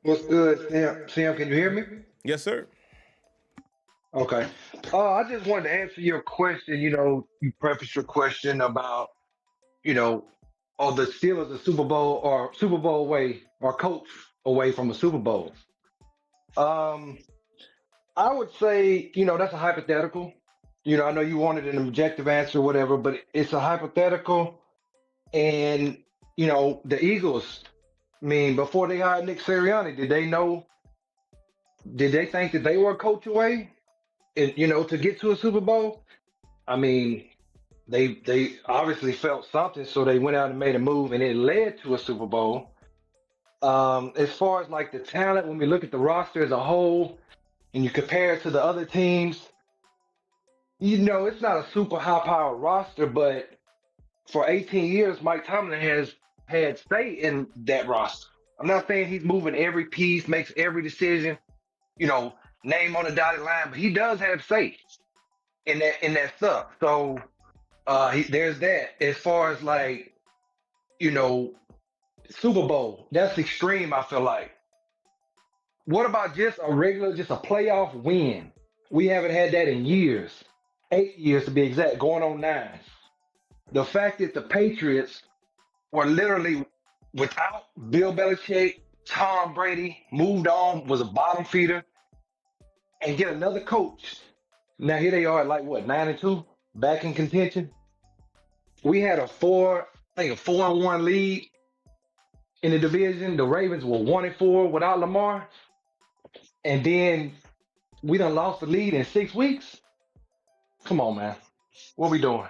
What's good, Sam? Sam, can you hear me? Yes, sir. Okay. I just wanted to answer your question. You prefaced your question about, are the Steelers a Super Bowl or Super Bowl away or coach away from a Super Bowl? I would say, that's a hypothetical. I know you wanted an objective answer or whatever, but it's a hypothetical. And, the Eagles, before they hired Nick Sirianni, did they think that they were a coach away? And, to get to a Super Bowl? They obviously felt something, so they went out and made a move, and it led to a Super Bowl. As far as like the talent, when we look at the roster as a whole, and you compare it to the other teams, it's not a super high-powered roster, but for 18 years, Mike Tomlin has had say in that roster. I'm not saying he's moving every piece, makes every decision, name on the dotted line, but he does have say in that stuff. So there's that. As far as like, Super Bowl, that's extreme, I feel like. What about just a playoff win? We haven't had that in years. 8 years to be exact, going on 9. The fact that the Patriots were literally without Bill Belichick, Tom Brady, moved on, was a bottom feeder, and get another coach. Now here they are at like what, 9-2, back in contention. We had a 4-1 lead in the division. The Ravens were 1-4 without Lamar, and then we done lost the lead in 6 weeks. Come on, man, what we doing?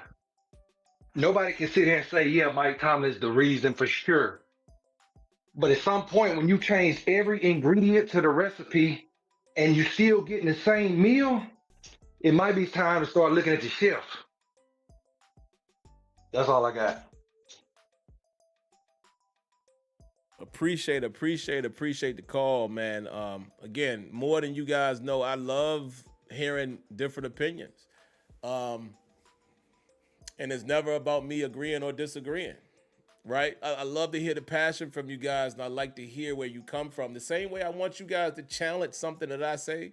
Nobody can sit here and say, yeah, Mike Tomlin is the reason for sure. But at some point, when you change every ingredient to the recipe and you still getting the same meal, it might be time to start looking at the chef. That's all I got. Appreciate the call, man. Again, more than you guys know, I love hearing different opinions. And it's never about me agreeing or disagreeing, right? I love to hear the passion from you guys, and I like to hear where you come from. The same way I want you guys to challenge something that I say.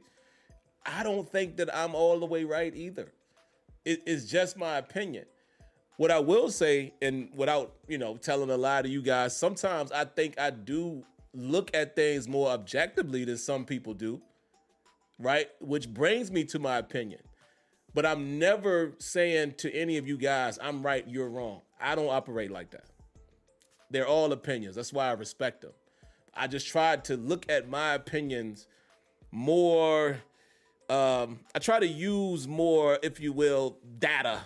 I don't think that I'm all the way right either. It's just my opinion. What I will say, and without, telling a lie to you guys, sometimes I think I do look at things more objectively than some people do, right? Which brings me to my opinion. But I'm never saying to any of you guys, I'm right, you're wrong. I don't operate like that. They're all opinions. That's why I respect them. I just tried to look at my opinions more I try to use more, if you will, data,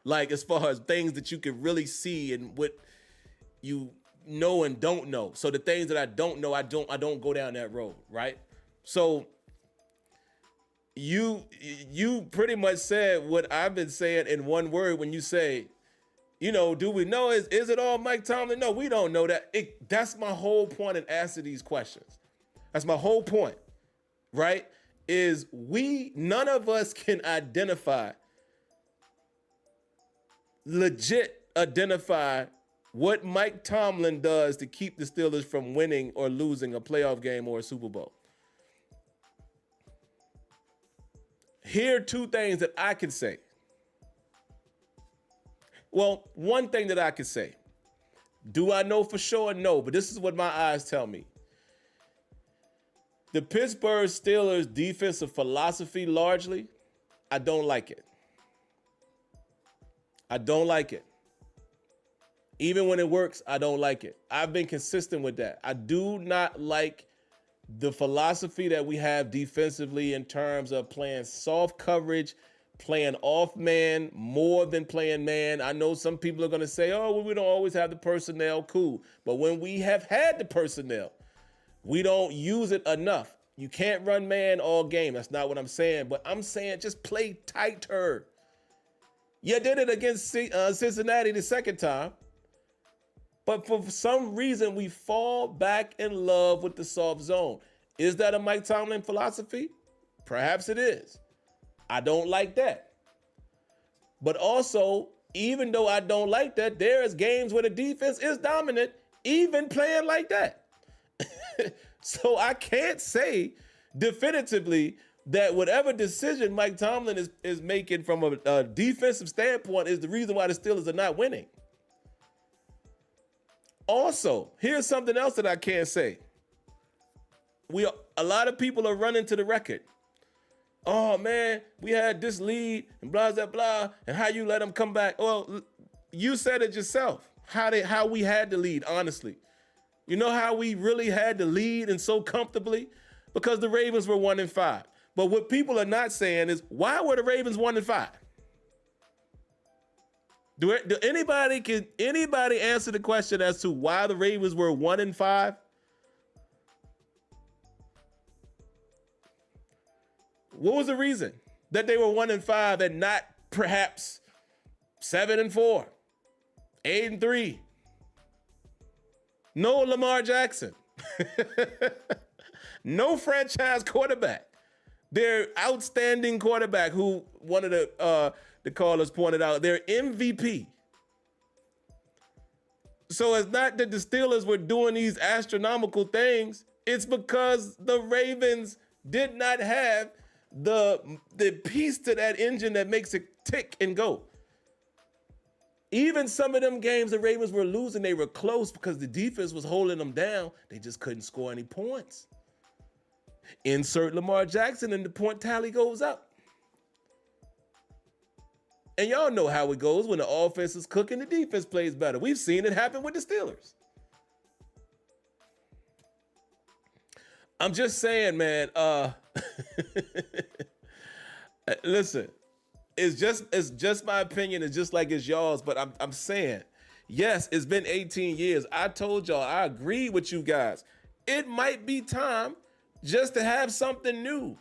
like as far as things that you can really see and what you know and don't know. So the things that I don't know, I don't go down that road, right? So you pretty much said what I've been saying in one word when you say, do we know? Is it all Mike Tomlin? No, we don't know that. That's my whole point in asking these questions. That's my whole point, right? Is none of us can legit identify what Mike Tomlin does to keep the Steelers from winning or losing a playoff game or a Super Bowl. Here are two things that I can say. Well, one thing that I can say. Do I know for sure? No, but this is what my eyes tell me. The Pittsburgh Steelers defensive philosophy, largely, I don't like it. I don't like it. Even when it works, I don't like it. I've been consistent with that. I do not like the philosophy that we have defensively in terms of playing soft coverage, playing off man more than playing man. I know some people are going to say, oh, well, we don't always have the personnel. Cool. But when we have had the personnel, we don't use it enough. You can't run man all game. That's not what I'm saying. But I'm saying just play tighter. You did it against Cincinnati the second time. But for some reason, we fall back in love with the soft zone. Is that a Mike Tomlin philosophy? Perhaps it is. I don't like that. But also, even though I don't like that, there is games where the defense is dominant, even playing like that. So I can't say definitively that whatever decision Mike Tomlin is making from a defensive standpoint is the reason why the Steelers are not winning. Also, here's something else that I can't say. A lot of people are running to the record. Oh man, we had this lead and blah blah blah, and how you let them come back. Well, you said it yourself. How we had the lead, honestly. You know how we really had the lead and so comfortably? Because the Ravens were 1-5. But what people are not saying is, why were the Ravens 1-5? Do anybody answer the question as to why the Ravens were 1-5? What was the reason that they were 1-5 and not perhaps 7-4, 8-3? No Lamar Jackson. No franchise quarterback. Their outstanding quarterback, who one of the callers pointed out, their MVP. So it's not that the Steelers were doing these astronomical things. It's because the Ravens did not have the piece to that engine that makes it tick and go. Even some of them games the Ravens were losing, they were close because the defense was holding them down. They just couldn't score any points. Insert Lamar Jackson and the point tally goes up. And y'all know how it goes when the offense is cooking, the defense plays better. We've seen it happen with the Steelers. I'm just saying, man, listen, it's just my opinion. It's just like it's y'all's, but I'm saying, yes, it's been 18 years. I told y'all, I agree with you guys. It might be time just to have something new.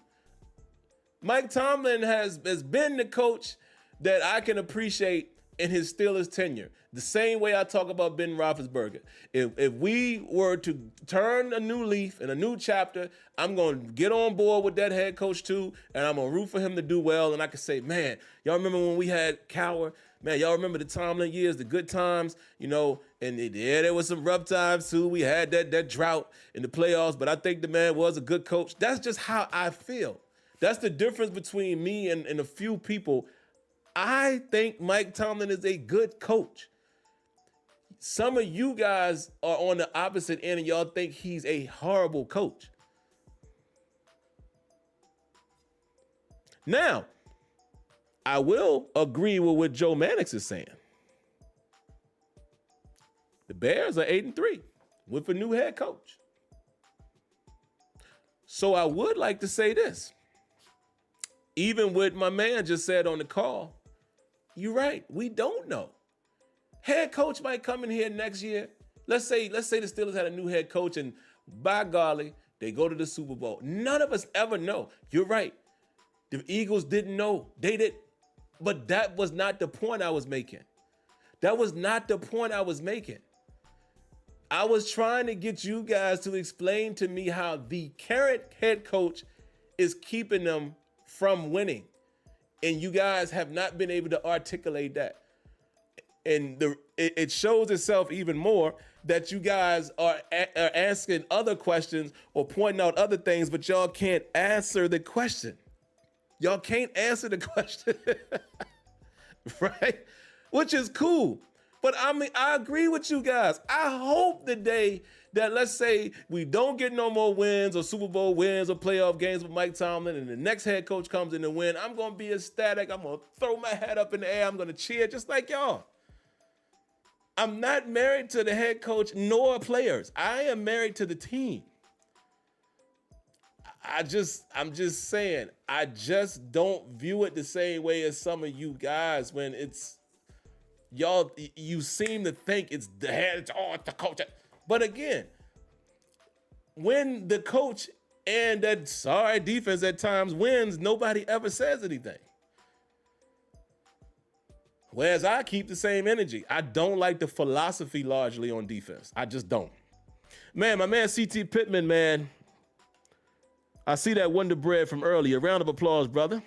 Mike Tomlin has been the coach that I can appreciate in his Steelers tenure. The same way I talk about Ben Roethlisberger. If we were to turn a new leaf and a new chapter, I'm going to get on board with that head coach too, and I'm going to root for him to do well. And I can say, man, y'all remember when we had Cowher? Man, y'all remember the Tomlin years, the good times, and there was some rough times too. We had that drought in the playoffs, but I think the man was a good coach. That's just how I feel. That's the difference between me and a few people. I think Mike Tomlin is a good coach. Some of you guys are on the opposite end and y'all think he's a horrible coach. Now, I will agree with what Joe Mannix is saying. The Bears are 8-3 with a new head coach. So I would like to say this. even what my man just said on the call, you're right. We don't know. Head coach might come in here next year. Let's say the Steelers had a new head coach, and by golly, they go to the Super Bowl. None of us ever know. You're right. The Eagles didn't know. They did. But that was not the point I was making. That was not the point I was making. I was trying to get you guys to explain to me how the current head coach is keeping them from winning. And you guys have not been able to articulate that. And it shows itself even more that you guys are asking other questions or pointing out other things, but y'all can't answer the question. Y'all can't answer the question, right? Which is cool. But I mean, I agree with you guys. I hope the day that, let's say, we don't get no more wins or Super Bowl wins or playoff games with Mike Tomlin and the next head coach comes in to win, I'm going to be ecstatic. I'm going to throw my head up in the air. I'm going to cheer just like y'all. I'm not married to the head coach nor players. I am married to the team. I'm just saying, I just don't view it the same way as some of you guys when it's, y'all, you seem to think it's the head, it's the coach. But again, when the coach and that sorry defense at times wins, nobody ever says anything. Whereas I keep the same energy. I don't like the philosophy largely on defense. I just don't. Man, my man CT Pittman, man. I see that Wonder Bread from earlier. Round of applause, brother.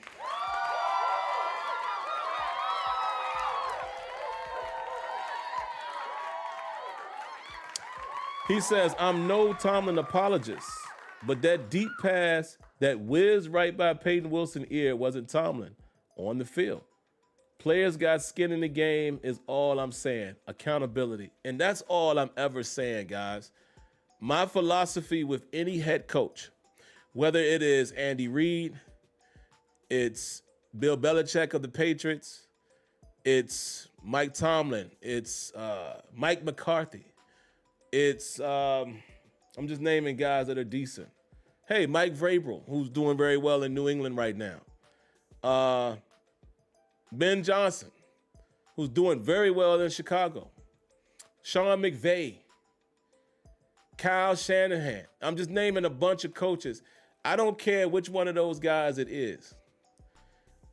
He says, I'm no Tomlin apologist, but that deep pass that whizzed right by Peyton Wilson's ear wasn't Tomlin on the field. Players got skin in the game is all I'm saying. Accountability. And that's all I'm ever saying, guys. My philosophy with any head coach, whether it is Andy Reid, it's Bill Belichick of the Patriots, it's Mike Tomlin, it's Mike McCarthy, it's, I'm just naming guys that are decent. Hey, Mike Vrabel, who's doing very well in New England right now. Ben Johnson, who's doing very well in Chicago. Sean McVay, Kyle Shanahan. I'm just naming a bunch of coaches. I don't care which one of those guys it is.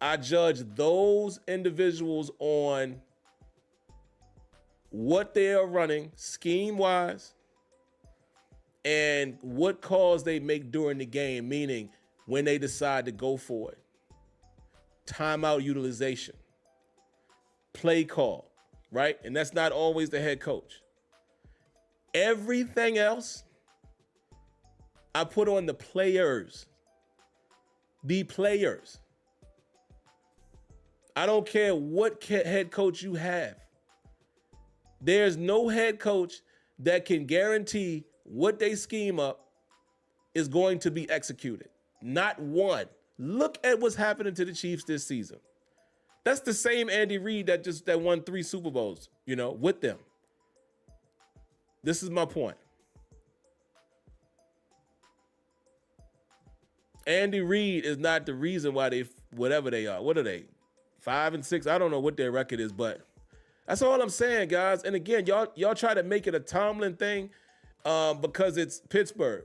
I judge those individuals on what they are running scheme-wise and what calls they make during the game, meaning when they decide to go for it. Timeout utilization, play call, right? And that's not always the head coach. Everything else, I put on the players. The players. I don't care what head coach you have. There's no head coach that can guarantee what they scheme up is going to be executed. Not one. Look at what's happening to the Chiefs this season. That's the same Andy Reid that won 3 Super Bowls, with them. This is my point. Andy Reid is not the reason why they, whatever they are. What are they? 5-6? I don't know what their record is, but that's all I'm saying, guys. And again, y'all try to make it a Tomlin thing because it's Pittsburgh.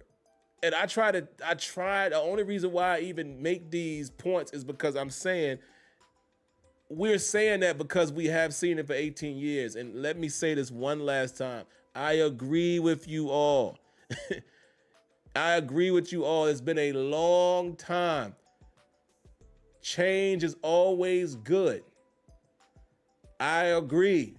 And I tried, the only reason why I even make these points is because I'm saying, we're saying that because we have seen it for 18 years. And let me say this one last time. I agree with you all. I agree with you all. It's been a long time. Change is always good. I agree.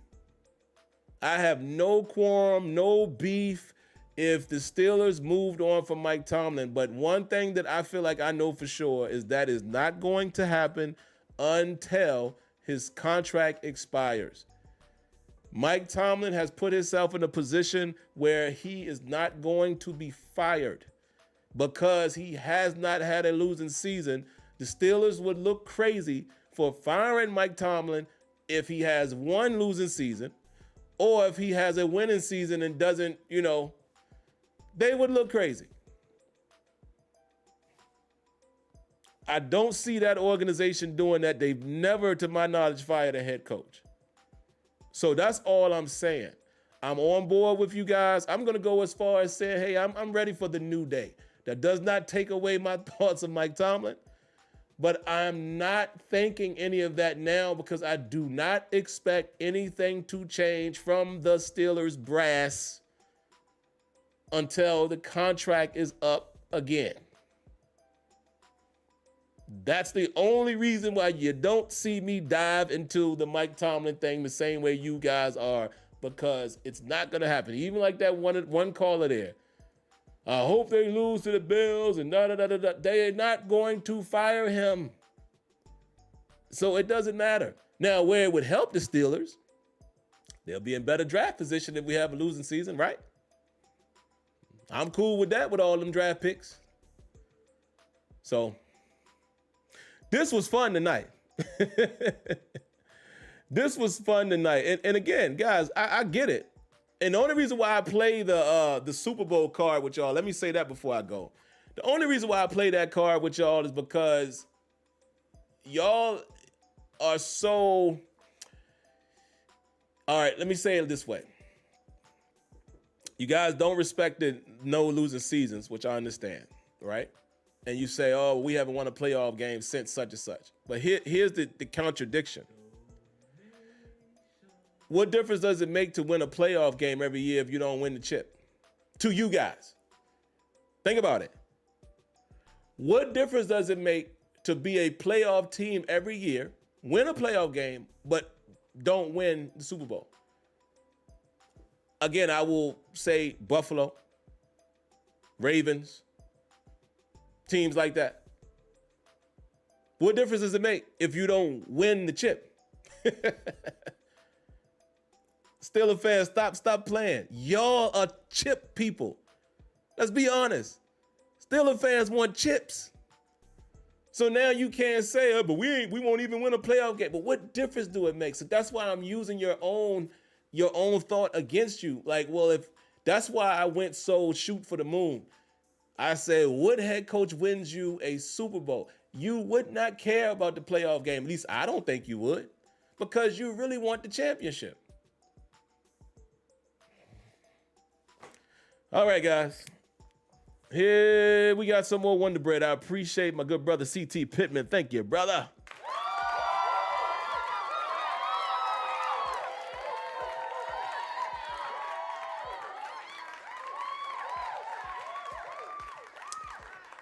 I have no quorum, no beef if the Steelers moved on from Mike Tomlin. But one thing that I feel like I know for sure is that is not going to happen until his contract expires. Mike Tomlin has put himself in a position where he is not going to be fired because he has not had a losing season. The Steelers would look crazy for firing Mike Tomlin if he has one losing season or if he has a winning season and doesn't, they would look crazy. I don't see that organization doing that. They've never, to my knowledge, fired a head coach. So that's all I'm saying. I'm on board with you guys. I'm going to go as far as saying, hey, I'm ready for the new day. That does not take away my thoughts of Mike Tomlin, but I'm not thinking any of that now because I do not expect anything to change from the Steelers brass until the contract is up again. That's the only reason why you don't see me dive into the Mike Tomlin thing the same way you guys are, because it's not going to happen. Even like that one caller there. I hope they lose to the Bills and da-da-da-da-da. They are not going to fire him. So it doesn't matter. Now, where it would help the Steelers, they'll be in better draft position if we have a losing season, right? I'm cool with that with all them draft picks. So this was fun tonight. This was fun tonight. And again, guys, I get it. And the only reason why I play the Super Bowl card with y'all, let me say that before I go. The only reason why I play that card with y'all is because y'all are so... All right, let me say it this way. You guys don't respect the no losing seasons, which I understand, right? And you say, oh, we haven't won a playoff game since such and such. But here's the contradiction. What difference does it make to win a playoff game every year if you don't win the chip? To you guys. Think about it. What difference does it make to be a playoff team every year, win a playoff game, but don't win the Super Bowl? Again, I will say Buffalo, Ravens, teams like that. What difference does it make if you don't win the chip? Steelers fans, stop playing. Y'all are chip people. Let's be honest. Steelers fans want chips. So now you can't say, oh, but we won't even win a playoff game. But what difference do it make? So that's why I'm using your own thought against you. Like, well, if that's why I went so shoot for the moon. I said, what head coach wins you a Super Bowl? You would not care about the playoff game. At least I don't think you would, because you really want the championship. All right, guys. Here we got some more Wonder Bread. I appreciate my good brother CT Pittman. Thank you, brother.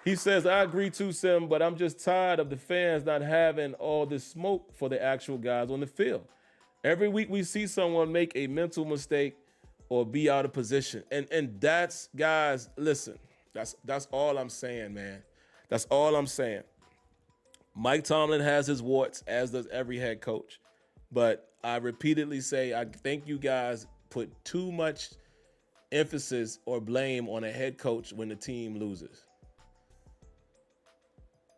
He says, I agree too, Sim, but I'm just tired of the fans not having all this smoke for the actual guys on the field. Every week we see someone make a mental mistake or be out of position. And that's, guys, listen, that's all I'm saying, man. That's all I'm saying. Mike Tomlin has his warts, as does every head coach. But I repeatedly say, I think you guys put too much emphasis or blame on a head coach when the team loses.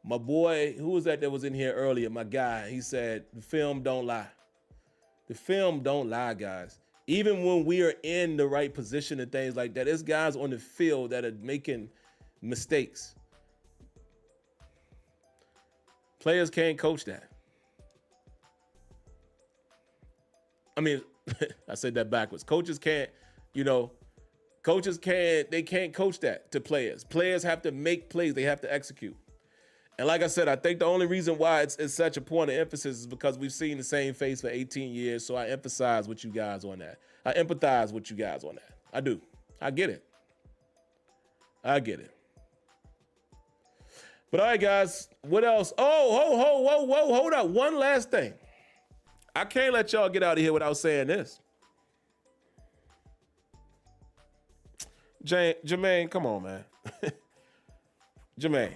My boy, who was that was in here earlier? My guy, he said, the film don't lie. The film don't lie, guys. Even when we are in the right position and things like that, there's guys on the field that are making mistakes. Players can't coach that. I mean, I said that backwards. Coaches can't coach that to players. Players have to make plays. They have to execute. And like I said, I think the only reason why it's such a point of emphasis is because we've seen the same face for 18 years. So I emphasize with you guys on that. I empathize with you guys on that. I do. I get it. I get it. But all right, guys, what else? Oh, whoa, hold up. One last thing. I can't let y'all get out of here without saying this. Jermaine, come on, man. Jermaine.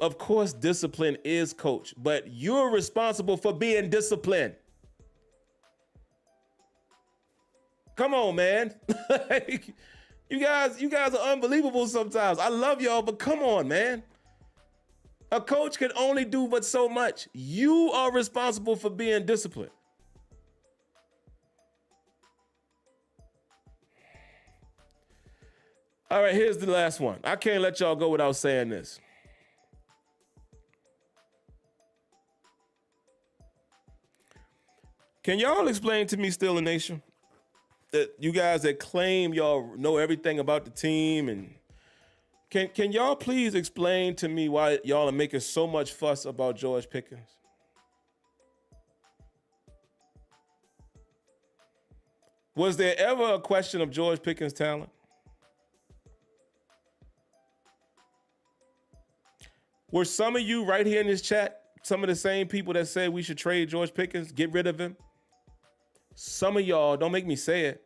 Of course, discipline is coach, but you're responsible for being disciplined. Come on, man. You guys are unbelievable sometimes. I love y'all, but come on, man. A coach can only do but so much. You are responsible for being disciplined. All right, here's the last one. I can't let y'all go without saying this. Can y'all explain to me, Steeler Nation, that you guys that claim y'all know everything about the team, and can y'all please explain to me why y'all are making so much fuss about George Pickens? Was there ever a question of George Pickens' talent? Were some of you right here in this chat some of the same people that said we should trade George Pickens, get rid of him? Some of y'all, don't make me say it,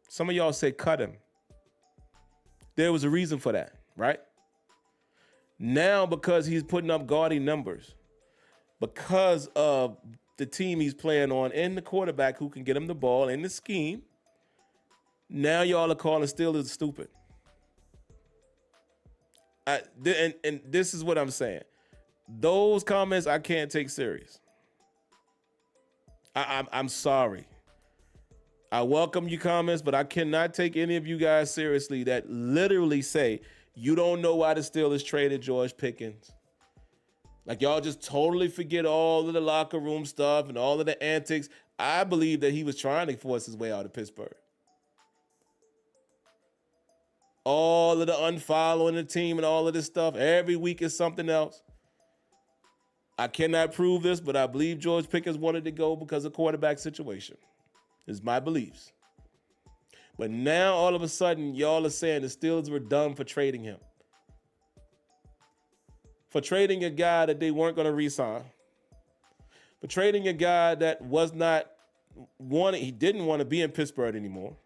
some of y'all say cut him. There was a reason for that, right? Now, because he's putting up gaudy numbers, because of the team he's playing on and the quarterback who can get him the ball and the scheme, now y'all are calling Steelers stupid. And this is what I'm saying. Those comments I can't take serious. I'm sorry. I welcome your comments, but I cannot take any of you guys seriously that literally say you don't know why the Steelers traded George Pickens. Like, y'all just totally forget all of the locker room stuff and all of the antics. I believe that he was trying to force his way out of Pittsburgh. All of the unfollowing the team and all of this stuff. Every week is something else. I cannot prove this, but I believe George Pickens wanted to go because of quarterback situation. Is my beliefs. But now all of a sudden, y'all are saying the Steelers were dumb for trading him. For trading a guy that they weren't going to re-sign. For trading a guy that was not wanted, he didn't want to be in Pittsburgh anymore.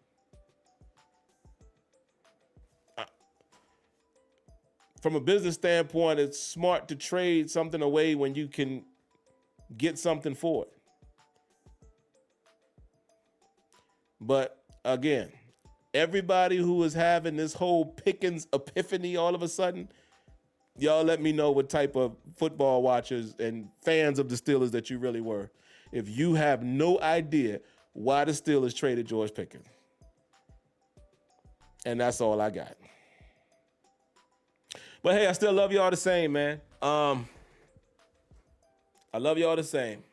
From a business standpoint, it's smart to trade something away when you can get something for it. But again, everybody who is having this whole Pickens epiphany all of a sudden, y'all let me know what type of football watchers and fans of the Steelers that you really were. If you have no idea why the Steelers traded George Pickens. And that's all I got. But hey, I still love y'all the same, man. I love y'all the same.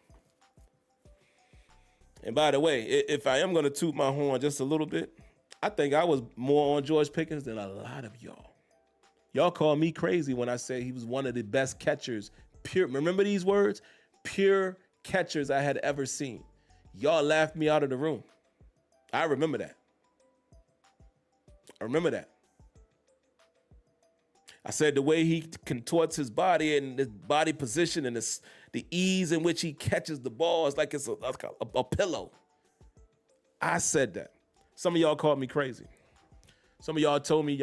And by the way, if I am going to toot my horn just a little bit, I think I was more on George Pickens than a lot of y'all. Y'all call me crazy when I say he was one of the best catchers. Pure, remember these words? Pure catchers I had ever seen. Y'all laughed me out of the room. I remember that. I remember that. I said the way he contorts his body and his body position and the ease in which he catches the ball is like it's a pillow. I said that. Some of y'all called me crazy. Some of y'all told me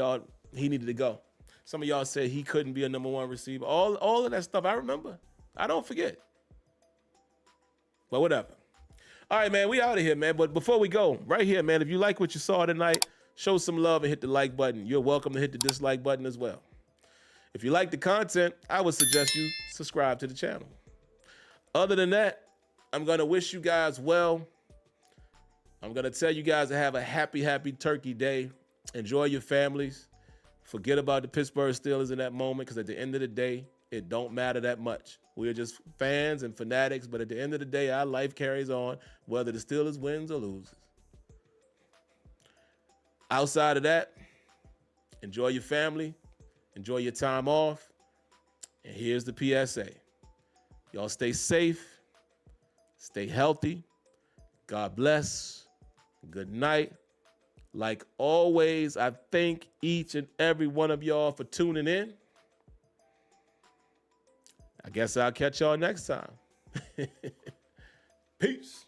he needed to go. Some of y'all said he couldn't be a number one receiver. All of that stuff I remember. I don't forget. But whatever. All right, man, we out of here, man. But before we go, right here, man, if you like what you saw tonight, show some love and hit the like button. You're welcome to hit the dislike button as well. If you like the content, I would suggest you subscribe to the channel. Other than that, I'm going to wish you guys well. I'm going to tell you guys to have a happy Turkey Day. Enjoy your families. Forget about the Pittsburgh Steelers in that moment, because at the end of the day, it don't matter that much. We're just fans and fanatics, but at the end of the day, our life carries on, whether the Steelers wins or loses. Outside of that, enjoy your family. Enjoy your time off. And here's the PSA. Y'all stay safe. Stay healthy. God bless. Good night. Like always, I thank each and every one of y'all for tuning in. I guess I'll catch y'all next time. Peace.